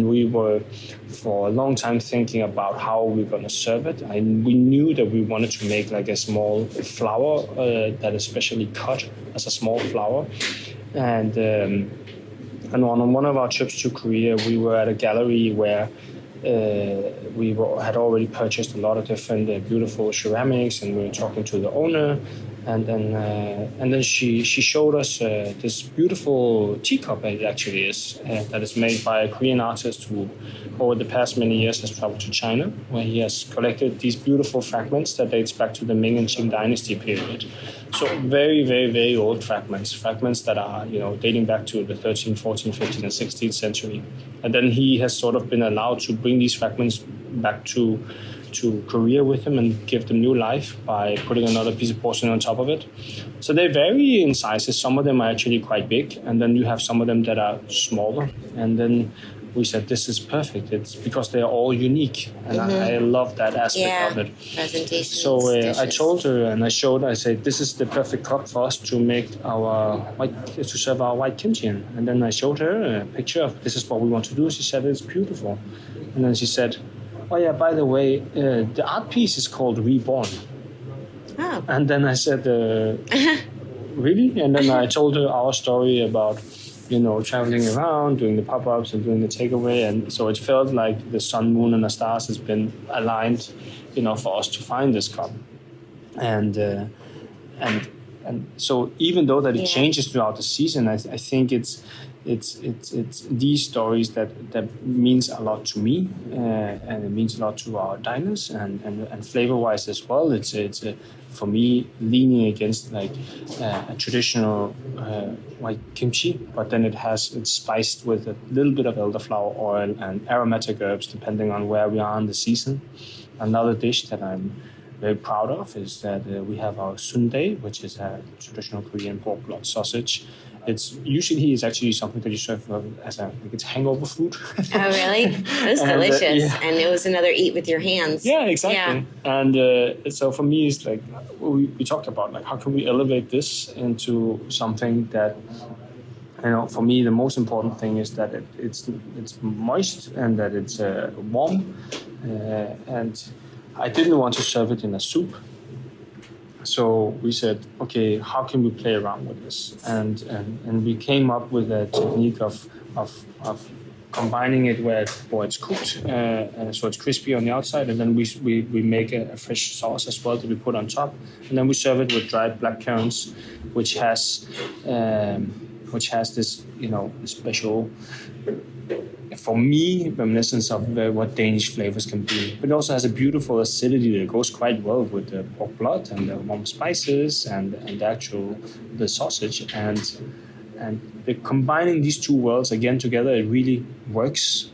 we were for a long time thinking about how we're going to serve it. We knew that we wanted to make like a small flower that is specially cut as a small flower, and on one of our trips to Korea, we were at a gallery where had already purchased a lot of different beautiful ceramics, and we were talking to the owner. And then she showed us this beautiful teacup. It actually is that is made by a Korean artist who, over the past many years, has traveled to China, where he has collected these beautiful fragments that dates back to the Ming and Qing dynasty period. So very, very, very old fragments that are dating back to the 13th, 14th, 15th, and 16th century. And then he has sort of been allowed to bring these fragments back to Korea with him and give them new life by putting another piece of porcelain on top of it. So they vary in sizes. Some of them are actually quite big, and then you have some of them that are smaller. And then we said, this is perfect. It's because they are all unique, and I love that aspect of it. Presentation. So I told her and I said, this is the perfect cup for us to make to serve our white kimchi in. And then I showed her a picture of this is what we want to do. She said, it's beautiful. And then she said, oh yeah, by the way, the art piece is called Reborn. Oh. And then I said, really? And then I told her our story about, traveling around, doing the pop-ups and doing the takeaway. And so it felt like the sun, moon, and the stars has been aligned, for us to find this cup. And so even though that it changes throughout the season, I think it's these stories that means a lot to me, and it means a lot to our diners, and flavor-wise as well. It's for me leaning against like a traditional white kimchi, but then it's spiced with a little bit of elderflower oil and aromatic herbs depending on where we are in the season. Another dish that I'm very proud of is that we have our sundae, which is a traditional Korean pork blood sausage. It's actually something that you serve as it's hangover food. Oh, really? It was delicious. And it was another eat with your hands. Yeah, exactly. Yeah. And so for me, it's like we talked about, like, how can we elevate this into something that, for me, the most important thing is that it's moist and that it's warm. And I didn't want to serve it in a soup. So we said, okay, how can we play around with this? And we came up with a technique of combining it where it's cooked, so it's crispy on the outside, and then we make a fresh sauce as well that we put on top, and then we serve it with dried black currants, which has this special, for me, reminiscence of what Danish flavors can be. But it also has a beautiful acidity that goes quite well with the pork blood and the warm spices and the sausage. And combining these two worlds again together, it really works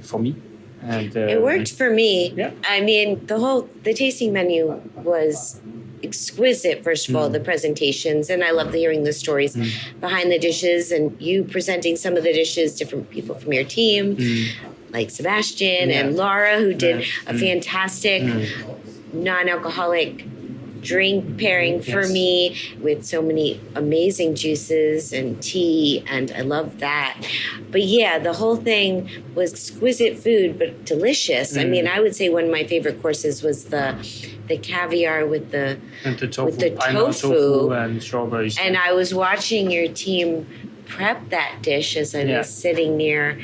for me. And it worked for me. Yeah. I mean, the tasting menu was exquisite. First of all, the presentations, and I love hearing the stories behind the dishes, and you presenting some of the dishes, different people from your team, like Sebastian and Laura, who did a fantastic non-alcoholic drink pairing for me with so many amazing juices and tea, and I love that. But yeah, the whole thing was exquisite food, but delicious. I mean, I would say one of my favorite courses was the caviar with the tofu, with the tofu and strawberries. And I was watching your team prep that dish as I was sitting near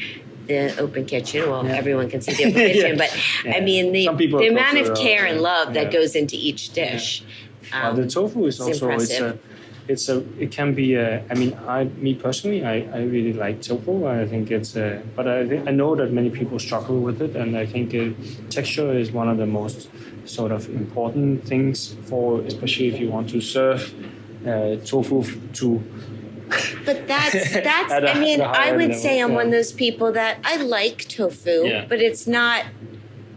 the open kitchen. Well, everyone can see the open kitchen, but I mean the amount of care and love that goes into each dish. The tofu is also impressive. it can be I mean, me personally, I really like tofu. I think it's but I know that many people struggle with it, and I think texture is one of the most sort of important things for, especially if you want to serve tofu to. But that's I mean, I would say I'm one of those people that I like tofu, but it's not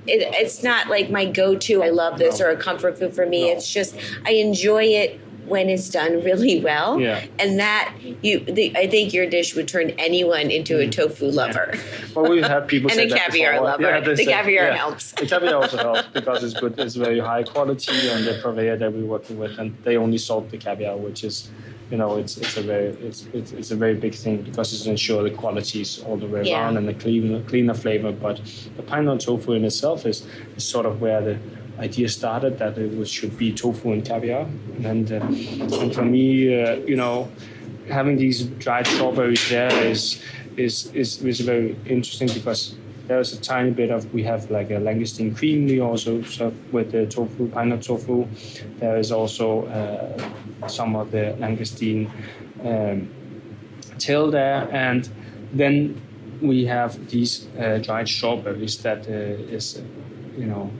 it's not like my go-to. I love this or a comfort food for me. It's just I enjoy it when it's done really well. And that I think your dish would turn anyone into a tofu lover. Well, we've had people and say a that caviar before. lover. The caviar helps. The caviar also helps because it's good. It's very high quality, and the purveyor that we're working with, and they only salt the caviar, which is, you know, it's a very big thing because it's ensure the qualities all the way around and the cleaner flavor. But the pine nut tofu in itself is sort of where the idea started, that it should be tofu and caviar, and for me, you know, having these dried strawberries there is very interesting because there's a tiny bit of, we have like a langoustine cream we also serve with the tofu, pine nut tofu. There is also some of the langoustine tail there, and then we have these dried strawberries that is, you know,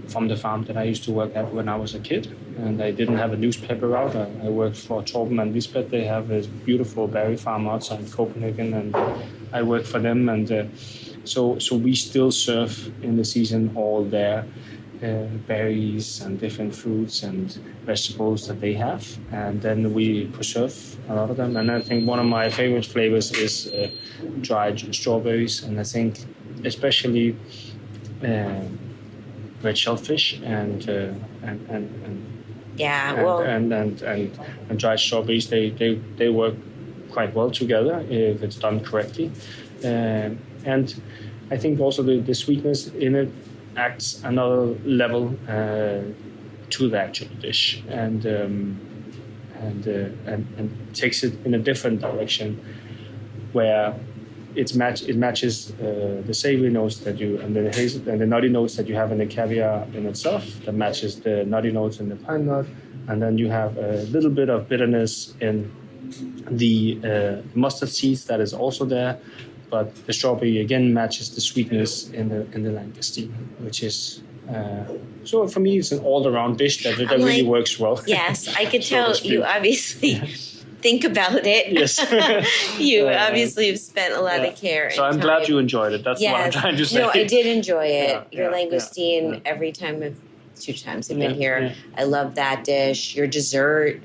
from the farm that I used to work at when I was a kid, and I didn't have a newspaper route. I worked for Torben and Lisbeth. They have a beautiful berry farm outside Copenhagen, and I worked for them. And so we still serve in the season all their berries and different fruits and vegetables that they have, and then we preserve a lot of them. And I think one of my favorite flavors is dried strawberries, and I think especially red shellfish and dried strawberries, they work quite well together if it's done correctly, and I think also the sweetness in it adds another level to the actual dish, and takes it in a different direction where it matches the savory notes that you and the nutty notes that you have in the caviar in itself, that matches the nutty notes in the pine nut, and then you have a little bit of bitterness in the mustard seeds that is also there, but the strawberry again matches the sweetness in the langoustine, which is so for me it's an all-around dish that really works well. Yes, I could tell you obviously. Think about it. Yes. You obviously have spent a lot of care. So I'm glad you enjoyed it. That's what I'm trying to say. No, I did enjoy it. Your langoustine, every time two times I've been here, I love that dish. Your dessert,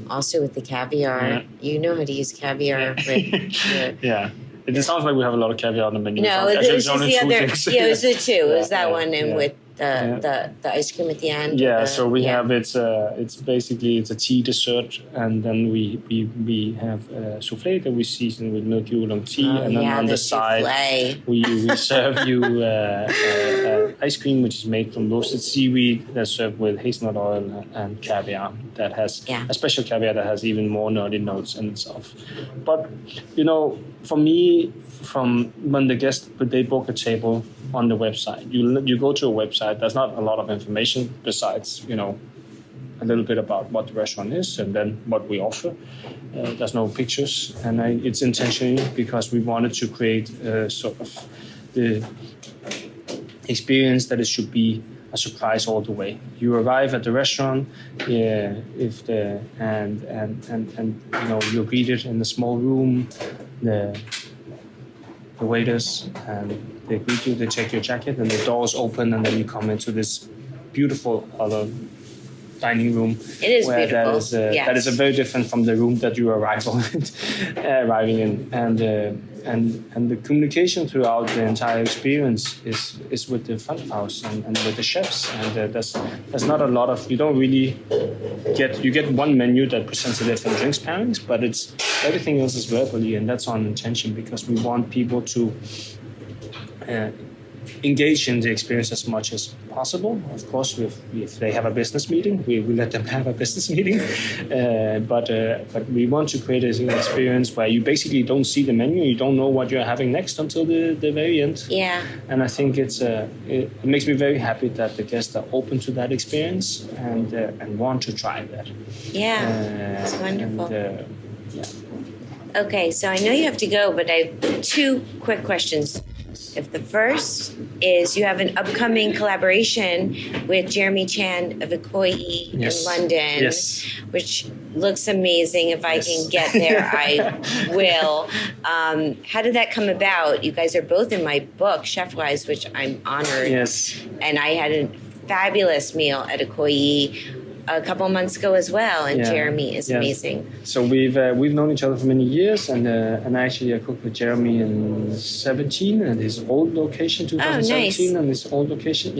also with the caviar. You know how to use caviar. It sounds like we have a lot of caviar on the menu. No, it was just the other. Yeah, it was the two. It was that one, and with the ice cream at the end. Yeah, so we have it's basically a tea dessert, and then we have souffle that we season with milk oolong tea, and then on the side we serve you ice cream which is made from roasted seaweed that's served with hazelnut oil and caviar that has a special caviar that has even more nutty notes in itself. But you know, for me, from when the guests they book a table on the website, you go to a website. There's not a lot of information besides, you know, a little bit about what the restaurant is and then what we offer. There's no pictures, and it's intentionally because we wanted to create sort of the experience that it should be a surprise all the way. You arrive at the restaurant, and you know, you're greeted in a small room. the waiters, and they greet you, they check your jacket, and the doors open, and then you come into this beautiful other dining room. It is where beautiful. That is a very different from the room that you arriving in, and the communication throughout the entire experience is with the front of house and with the chefs, and there's not a lot of, you don't really get one menu that presents the different drinks pairings, but it's everything else is verbally, and that's on intention because we want people to engage in the experience as much as possible. Of course, if they have a business meeting, we let them have a business meeting. But we want to create an experience where you basically don't see the menu, you don't know what you're having next until the very end. Yeah. And I think it makes me very happy that the guests are open to that experience and want to try that. Yeah, it's wonderful. Yeah. Okay, so I know you have to go, but I have 2 quick questions. If the first is you have an upcoming collaboration with Jeremy Chan of Koan in London, which looks amazing. If I can get there, I will. How did that come about? You guys are both in my book, Chef Wise, which I'm honored. Yes. And I had a fabulous meal at a Koan a couple of months ago as well, and Jeremy is amazing. So we've known each other for many years, and actually I cooked with Jeremy in 2017 at his old location, 2017, and his old location,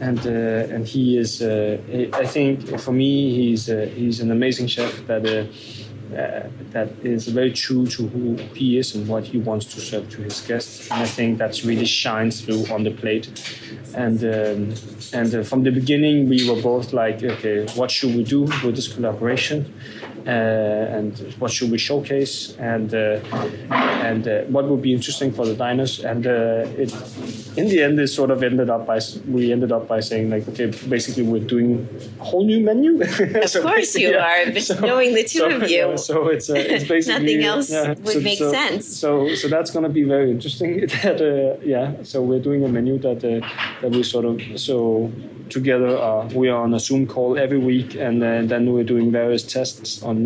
and he is, I think for me, he's an amazing chef that is very true to who he is and what he wants to serve to his guests, and I think that's really shines through on the plate. And from the beginning, we were both like, okay, what should we do with this collaboration, and what should we showcase, and what would be interesting for the diners. And in the end, it sort of ended up by saying like, okay, basically we're doing a whole new menu. Of course you are, but knowing the two of you, so it's basically nothing else would make sense. So that's going to be very interesting. So we're doing a menu that we sort of together. We are on a Zoom call every week, and then we're doing various tests on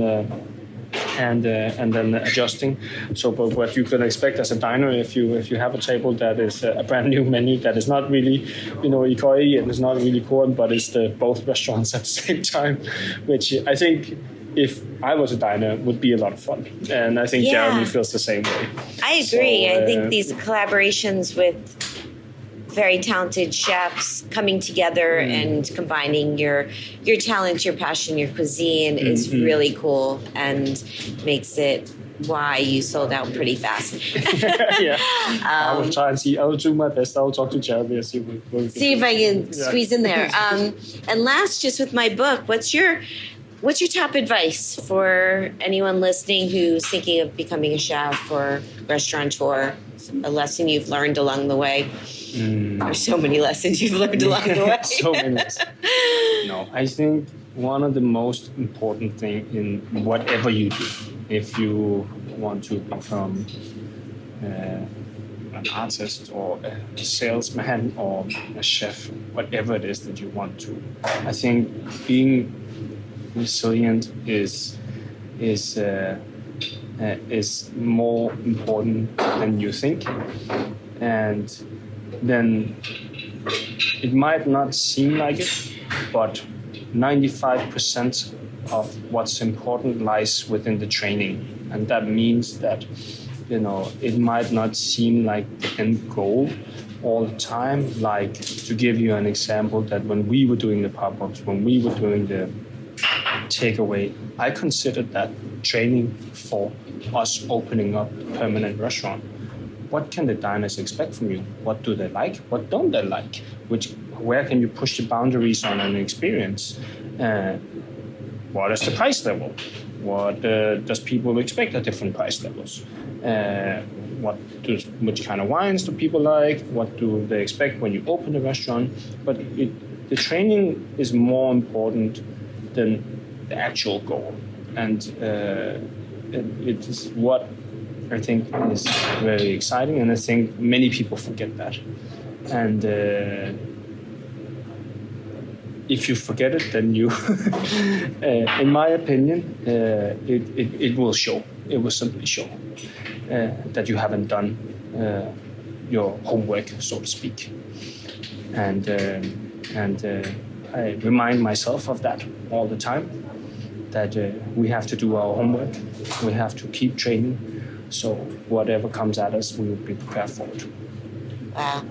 and then adjusting. So, but what you can expect as a diner, if you have a table that is a brand new menu that is not really, Ikoi, and it's not really Koan, but it's both restaurants at the same time, which I think, if I was a diner, would be a lot of fun. And I think Jeremy feels the same way. I agree. I think these collaborations with very talented chefs coming together and combining your talent, your passion, your cuisine is really cool, and makes it why you sold out pretty fast. I will try and see. I will do my best. I will talk to Jeremy and see if I can squeeze in there. And last, just with my book, what's your top advice for anyone listening who's thinking of becoming a chef or restaurateur? A lesson you've learned along the way. There's so many lessons you've learned along the way. So many lessons. No, I think one of the most important things in whatever you do, if you want to become an artist or a salesman or a chef, whatever it is that you want to, I think being resilient is more important than you think. And then it might not seem like it, but 95% of what's important lies within the training. And that means that, it might not seem like the end goal all the time. Like, to give you an example, that when we were doing the pop-ups, when we were doing the takeaway, I considered that training for us opening up a permanent restaurant. What can the diners expect from you? What do they like? What don't they like? Where can you push the boundaries on an experience? What is the price level? What does people expect at different price levels? Which kind of wines do people like? What do they expect when you open a restaurant? But the training is more important than the actual goal, and it is what I think is very exciting, and I think many people forget that. And if you forget it, then you, in my opinion, it will show. It will simply show that you haven't done your homework, so to speak. And I remind myself of that all the time, that we have to do our homework, we have to keep training, so whatever comes at us, we will be prepared for it. Wow.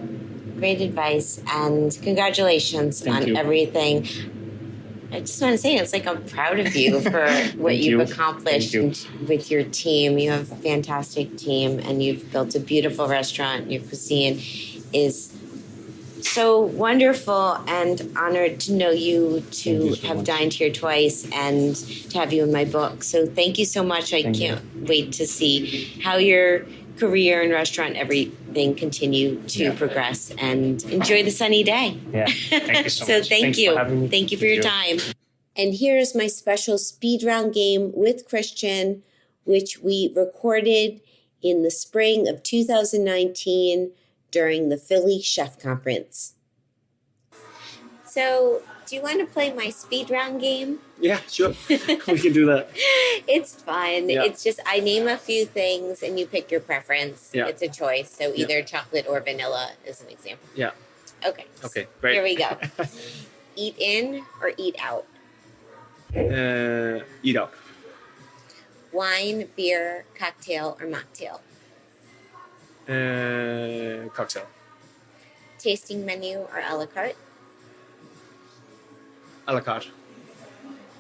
Great advice, and congratulations Thank on you. everything. I just want to say, it's like I'm proud of you for what you've accomplished with your team. You have a fantastic team, and you've built a beautiful restaurant. Your cuisine is so wonderful, and honored to know you, to have dined here twice, and to have you in my book. So thank you so much. I can't wait to see how your career and restaurant, everything continue to progress, and enjoy the sunny day. Yeah, thank you so So much. thank Thanks you. for having me. Thank you for your time. And here's my special speed round game with Kristian, which we recorded in the spring of 2019 during the Philly Chef Conference. So, do you want to play my speed round game? Yeah, sure. We can do that. It's fun. Yeah. It's just, I name a few things and you pick your preference. Yeah. It's a choice. So either chocolate or vanilla is an example. Yeah. Okay. Okay, great. Here we go. Eat in or eat out? Eat out. Wine, beer, cocktail, or mocktail? Cocktail. Tasting menu or a la carte? A la carte.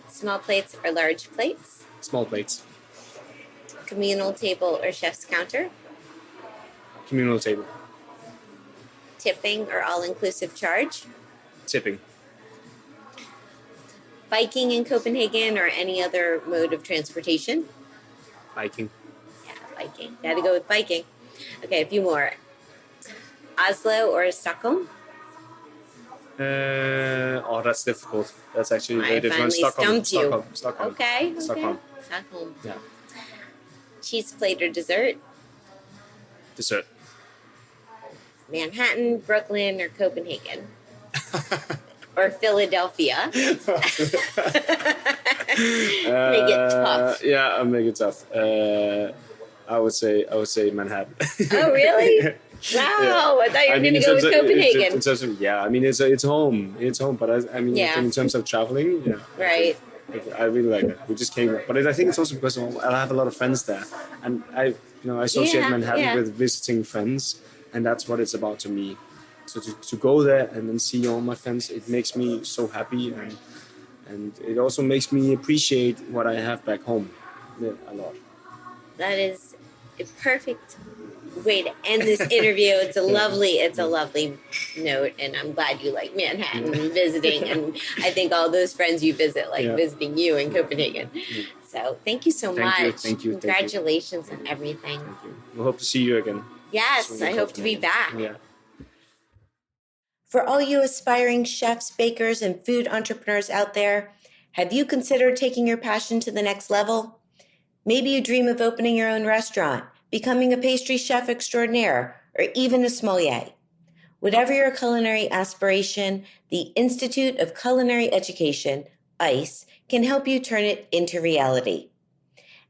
Small plates or large plates? Small plates. Communal table or chef's counter? Communal table. Tipping or all-inclusive charge? Tipping. Biking in Copenhagen or any other mode of transportation? Biking. Yeah, biking. Gotta go with biking. Okay, a few more. Oslo or Stockholm? That's difficult. That's actually I very different. finally stumped you. Stockholm. Okay. Stockholm. Stockholm. Yeah. Cheese plate or dessert? Dessert. Manhattan, Brooklyn, or Copenhagen? Or Philadelphia? Make it tough. Yeah, I'll make it tough. I would say Manhattan. Oh, really? Wow, I thought you were going to go with Copenhagen. In terms of, I mean, it's home. It's home, but I mean, in terms of traveling, Right. I really like it. We just came, but I think it's also because I have a lot of friends there, and I associate Manhattan with visiting friends, and that's what it's about to me. So to go there and then see all my friends, it makes me so happy, and it also makes me appreciate what I have back home a lot. That is a perfect way to end this interview. It's a lovely note, and I'm glad you like Manhattan and visiting, and I think all those friends you visit like visiting you in Copenhagen. So thank you so much. Thank you. Congratulations on everything. Thank you. We hope to see you again. Yes, I hope to be back. Yeah. For all you aspiring chefs, bakers, and food entrepreneurs out there, have you considered taking your passion to the next level? Maybe you dream of opening your own restaurant, becoming a pastry chef extraordinaire, or even a sommelier. Whatever your culinary aspiration, the Institute of Culinary Education, ICE, can help you turn it into reality.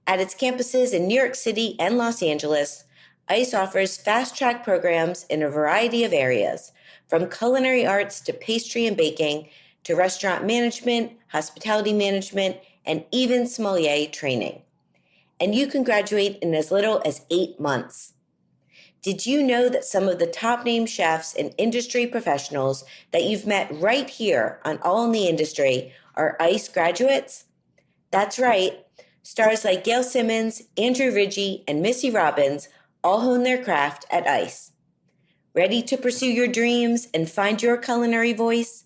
At its campuses in New York City and Los Angeles, ICE offers fast-track programs in a variety of areas, from culinary arts to pastry and baking, to restaurant management, hospitality management, and even sommelier training. And you can graduate in as little as 8 months. Did you know that some of the top name chefs and industry professionals that you've met right here on All in the Industry are ICE graduates? That's right. Stars like Gail Simmons, Andrew Ridgie, and Missy Robbins all hone their craft at ICE. Ready to pursue your dreams and find your culinary voice?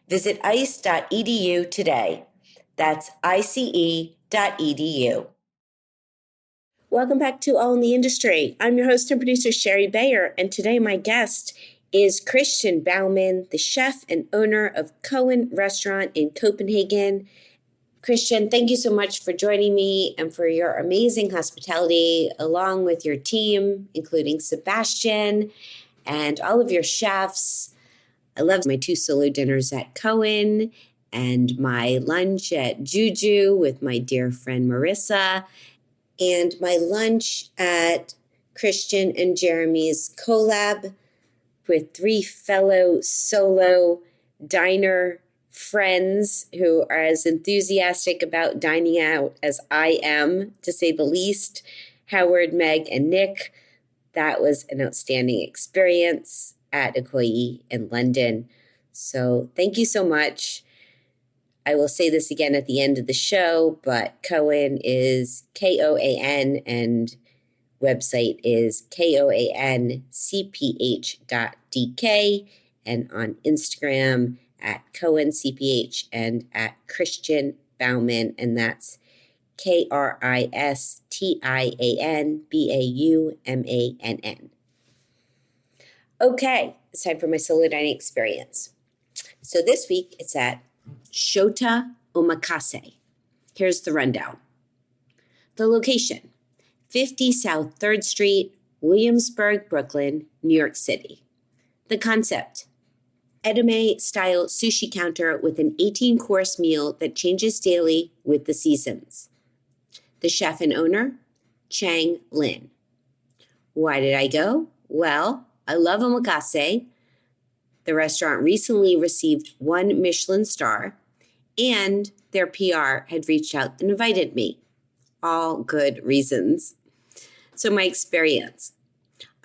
Visit ice.edu today. That's ice.edu. Welcome back to All in the Industry. I'm your host and producer, Sherry Bayer, and today my guest is Kristian Baumann, the chef and owner of Koan restaurant in Copenhagen. Kristian, thank you so much for joining me and for your amazing hospitality, along with your team, including Sebastian and all of your chefs. I love my 2 solo dinners at Koan and my lunch at Juju with my dear friend Marissa, and my lunch at Kristian and Jeremy's collab with 3 fellow solo diner friends who are as enthusiastic about dining out as I am, to say the least. Howard, Meg, and Nick. That was an outstanding experience at Ikoyi in London. So thank you so much. I will say this again at the end of the show, but Koan is Koan and website is koancph.dk, and on Instagram at koancph and at Kristian Baumann, and that's KristianBaumann. Okay, it's time for my solo dining experience. So this week it's at Shota Omakase. Here's the rundown. The location: 50 South 3rd Street, Williamsburg, Brooklyn, New York City. The concept: edame-style sushi counter with an 18-course meal that changes daily with the seasons. The chef and owner, Chang Lin. Why did I go? Well, I love omakase. The restaurant recently received 1 Michelin star, and their PR had reached out and invited me. All good reasons. So my experience.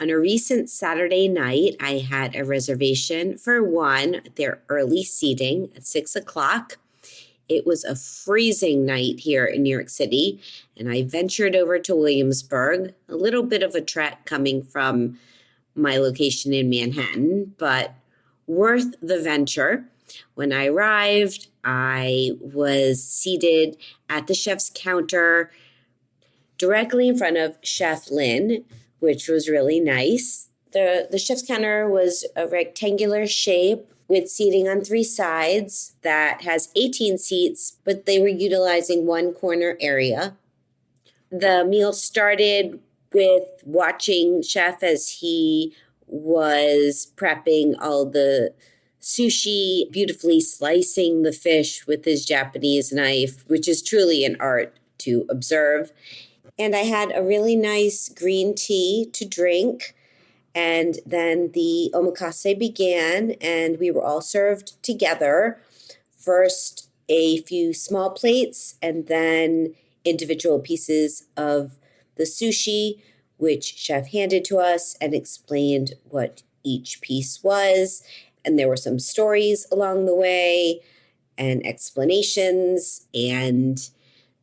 On a recent Saturday night, I had a reservation for 1, their early seating at 6 o'clock. It was a freezing night here in New York City, and I ventured over to Williamsburg, a little bit of a trek coming from my location in Manhattan, but worth the venture. When I arrived, I was seated at the chef's counter directly in front of Chef Lin, which was really nice. The chef's counter was a rectangular shape with seating on 3 sides that has 18 seats, but they were utilizing 1 corner area. The meal started with watching Chef as he was prepping all the sushi, beautifully slicing the fish with his Japanese knife, which is truly an art to observe. And I had a really nice green tea to drink. And then the omakase began, and we were all served together. First, a few small plates, and then individual pieces of the sushi, which Chef handed to us and explained what each piece was. And there were some stories along the way and explanations, and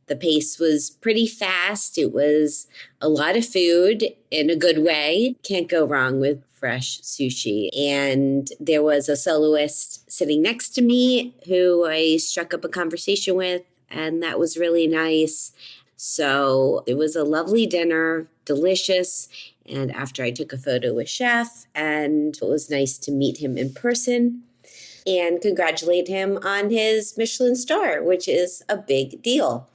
the pace was pretty fast. It was a lot of food in a good way. Can't go wrong with fresh sushi. And there was a soloist sitting next to me who I struck up a conversation with, and that was really nice. So it was a lovely dinner, delicious. And after I took a photo with Chef, and it was nice to meet him in person and congratulate him on his Michelin star, which is a big deal.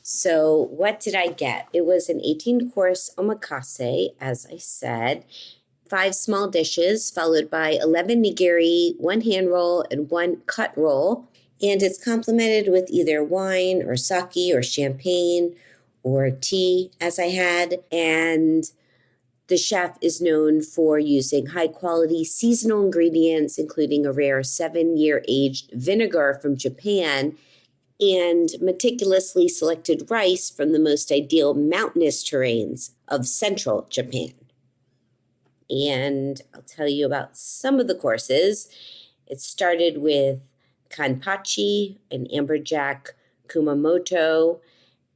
So what did I get? It was an 18-course omakase, as I said, 5 small dishes, followed by 11 nigiri, 1 hand roll, and 1 cut roll. And it's complemented with either wine or sake or champagne or tea, as I had. And the chef is known for using high-quality seasonal ingredients, including a rare 7-year-aged vinegar from Japan, and meticulously selected rice from the most ideal mountainous terrains of central Japan. And I'll tell you about some of the courses. It started with kanpachi, an amberjack kumamoto,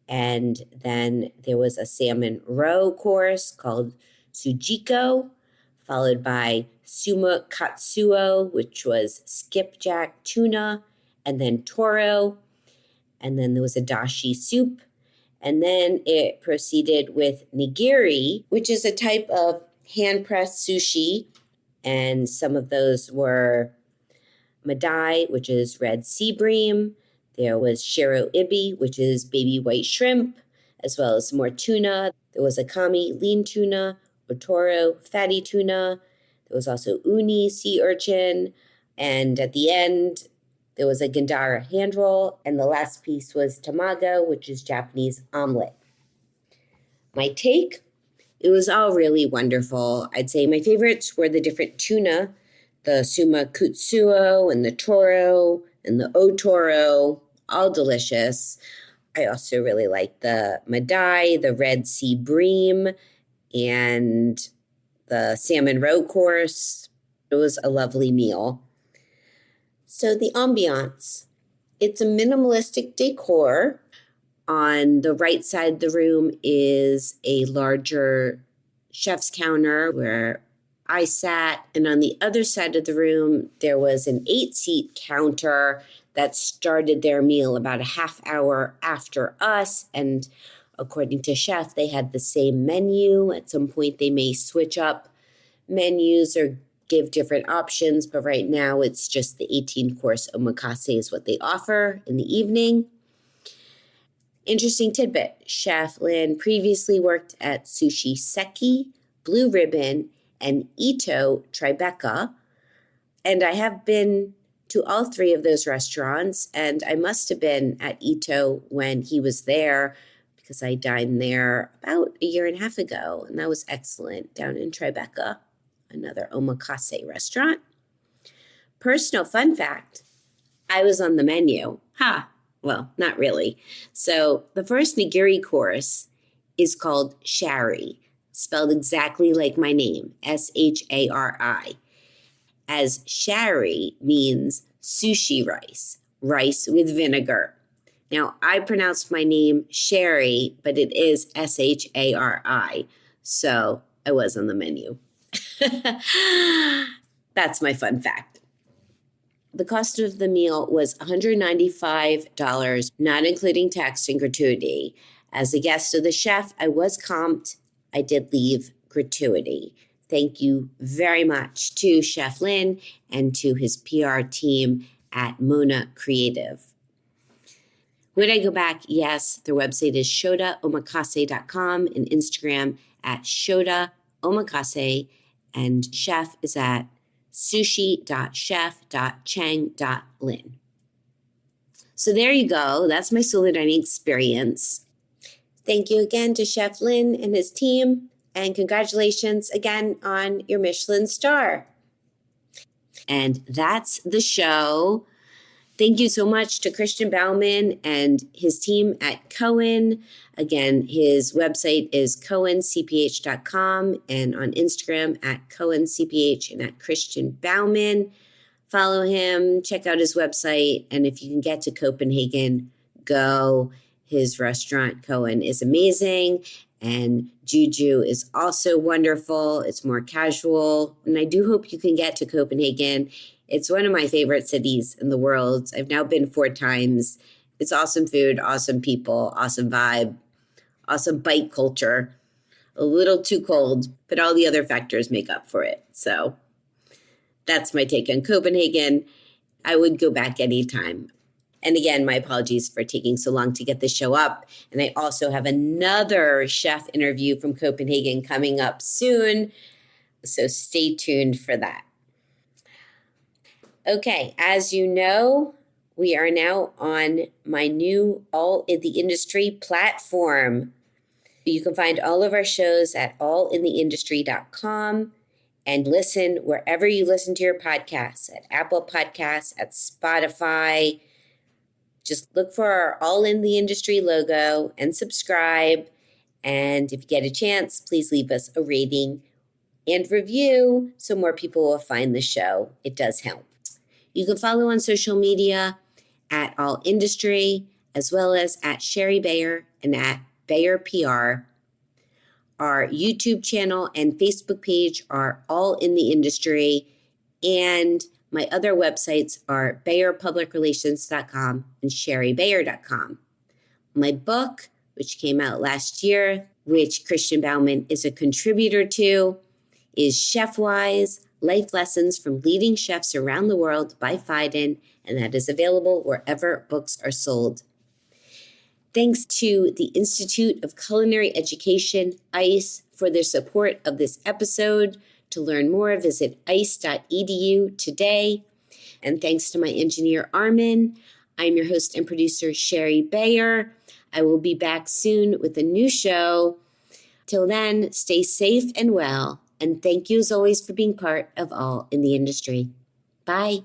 and then there was a salmon roe course called sujiko, followed by suma katsuo, which was skipjack tuna, and then toro. And then there was a dashi soup. And then it proceeded with nigiri, which is a type of hand-pressed sushi. And some of those were madai, which is red sea bream. There was shiro ibi, which is baby white shrimp, as well as more tuna. There was akami, lean tuna, otoro, fatty tuna. There was also uni, sea urchin. And at the end, there was a gandara hand roll, and the last piece was tamago, which is Japanese omelet. My take: It was all really wonderful. I'd say my favorites were the different tuna, the Suma Kutsuo and the Toro and the Otoro, all delicious. I also really liked the Madai, the Red Sea Bream, and the salmon roe course. It was a lovely meal. So the ambiance, it's a minimalistic decor. On the right side of the room is a larger chef's counter where I sat. And on the other side of the room, there was an 8-seat counter that started their meal about a half hour after us. And according to chef, they had the same menu. At some point, they may switch up menus or give different options. But right now, it's just the 18-course omakase is what they offer in the evening. Interesting tidbit, Chef Lin previously worked at Sushi Seki, Blue Ribbon, and Ito Tribeca. And I have been to all 3 of those restaurants, and I must have been at Ito when he was there because I dined there about a year and a half ago, and that was excellent down in Tribeca, another omakase restaurant. Personal fun fact, I was on the menu. Well, not really. So the first nigiri course is called shari, spelled exactly like my name, Shari, as shari means sushi rice, rice with vinegar. Now, I pronounced my name Sherry, but it is Shari, so I was on the menu. That's my fun fact. The cost of the meal was $195, not including tax and gratuity. As a guest of the chef, I was comped. I did leave gratuity. Thank you very much to Chef Lin and to his PR team at Mona Creative. Would I go back? Yes. Their website is shodaomakase.com and Instagram at shodaomakase, and chef is at sushi.chef.cheng.lin. So there you go. That's my solo dining experience. Thank you again to Chef Lin and his team, and congratulations again on your Michelin star. And that's the show. Thank you so much to Kristian Baumann and his team at Koan. Again, his website is koancph.com and on Instagram at koancph and at Kristian Baumann. Follow him, check out his website, and if you can get to Copenhagen, go. His restaurant, Koan, is amazing, and Juju is also wonderful. It's more casual, and I do hope you can get to Copenhagen. It's one of my favorite cities in the world. I've now been 4 times. It's awesome food, awesome people, awesome vibe, awesome bike culture. A little too cold, but all the other factors make up for it. So that's my take on Copenhagen. I would go back anytime. And again, my apologies for taking so long to get the show up. And I also have another chef interview from Copenhagen coming up soon. So stay tuned for that. Okay, as you know, we are now on my new All in the Industry platform. You can find all of our shows at allintheindustry.com and listen wherever you listen to your podcasts, at Apple Podcasts, at Spotify. Just look for our All in the Industry logo and subscribe. And if you get a chance, please leave us a rating and review so more people will find the show. It does help. You can follow on social media at All Industry, as well as at Sherry Bayer and at Bayer PR. Our YouTube channel and Facebook page are All in the Industry, and my other websites are BayerPublicRelations.com and SherryBayer.com. My book, which came out last year, which Kristian Baumann is a contributor to, is Chefwise, Life Lessons from Leading Chefs Around the World by Phaidon, and that is available wherever books are sold. Thanks to the Institute of Culinary Education, ICE, for their support of this episode. To learn more, visit ice.edu today. And thanks to my engineer, Armin. I'm your host and producer, Sherry Bayer. I will be back soon with a new show. Till then, stay safe and well, and thank you as always for being part of All in the Industry. Bye.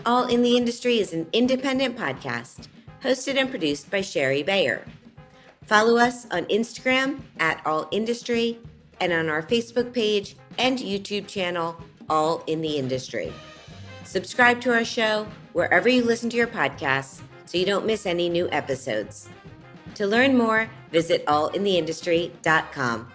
All in the Industry is an independent podcast hosted and produced by Sherry Bayer. Follow us on Instagram at All Industry and on our Facebook page and YouTube channel, All in the Industry. Subscribe to our show wherever you listen to your podcasts so you don't miss any new episodes. To learn more, visit allintheindustry.com.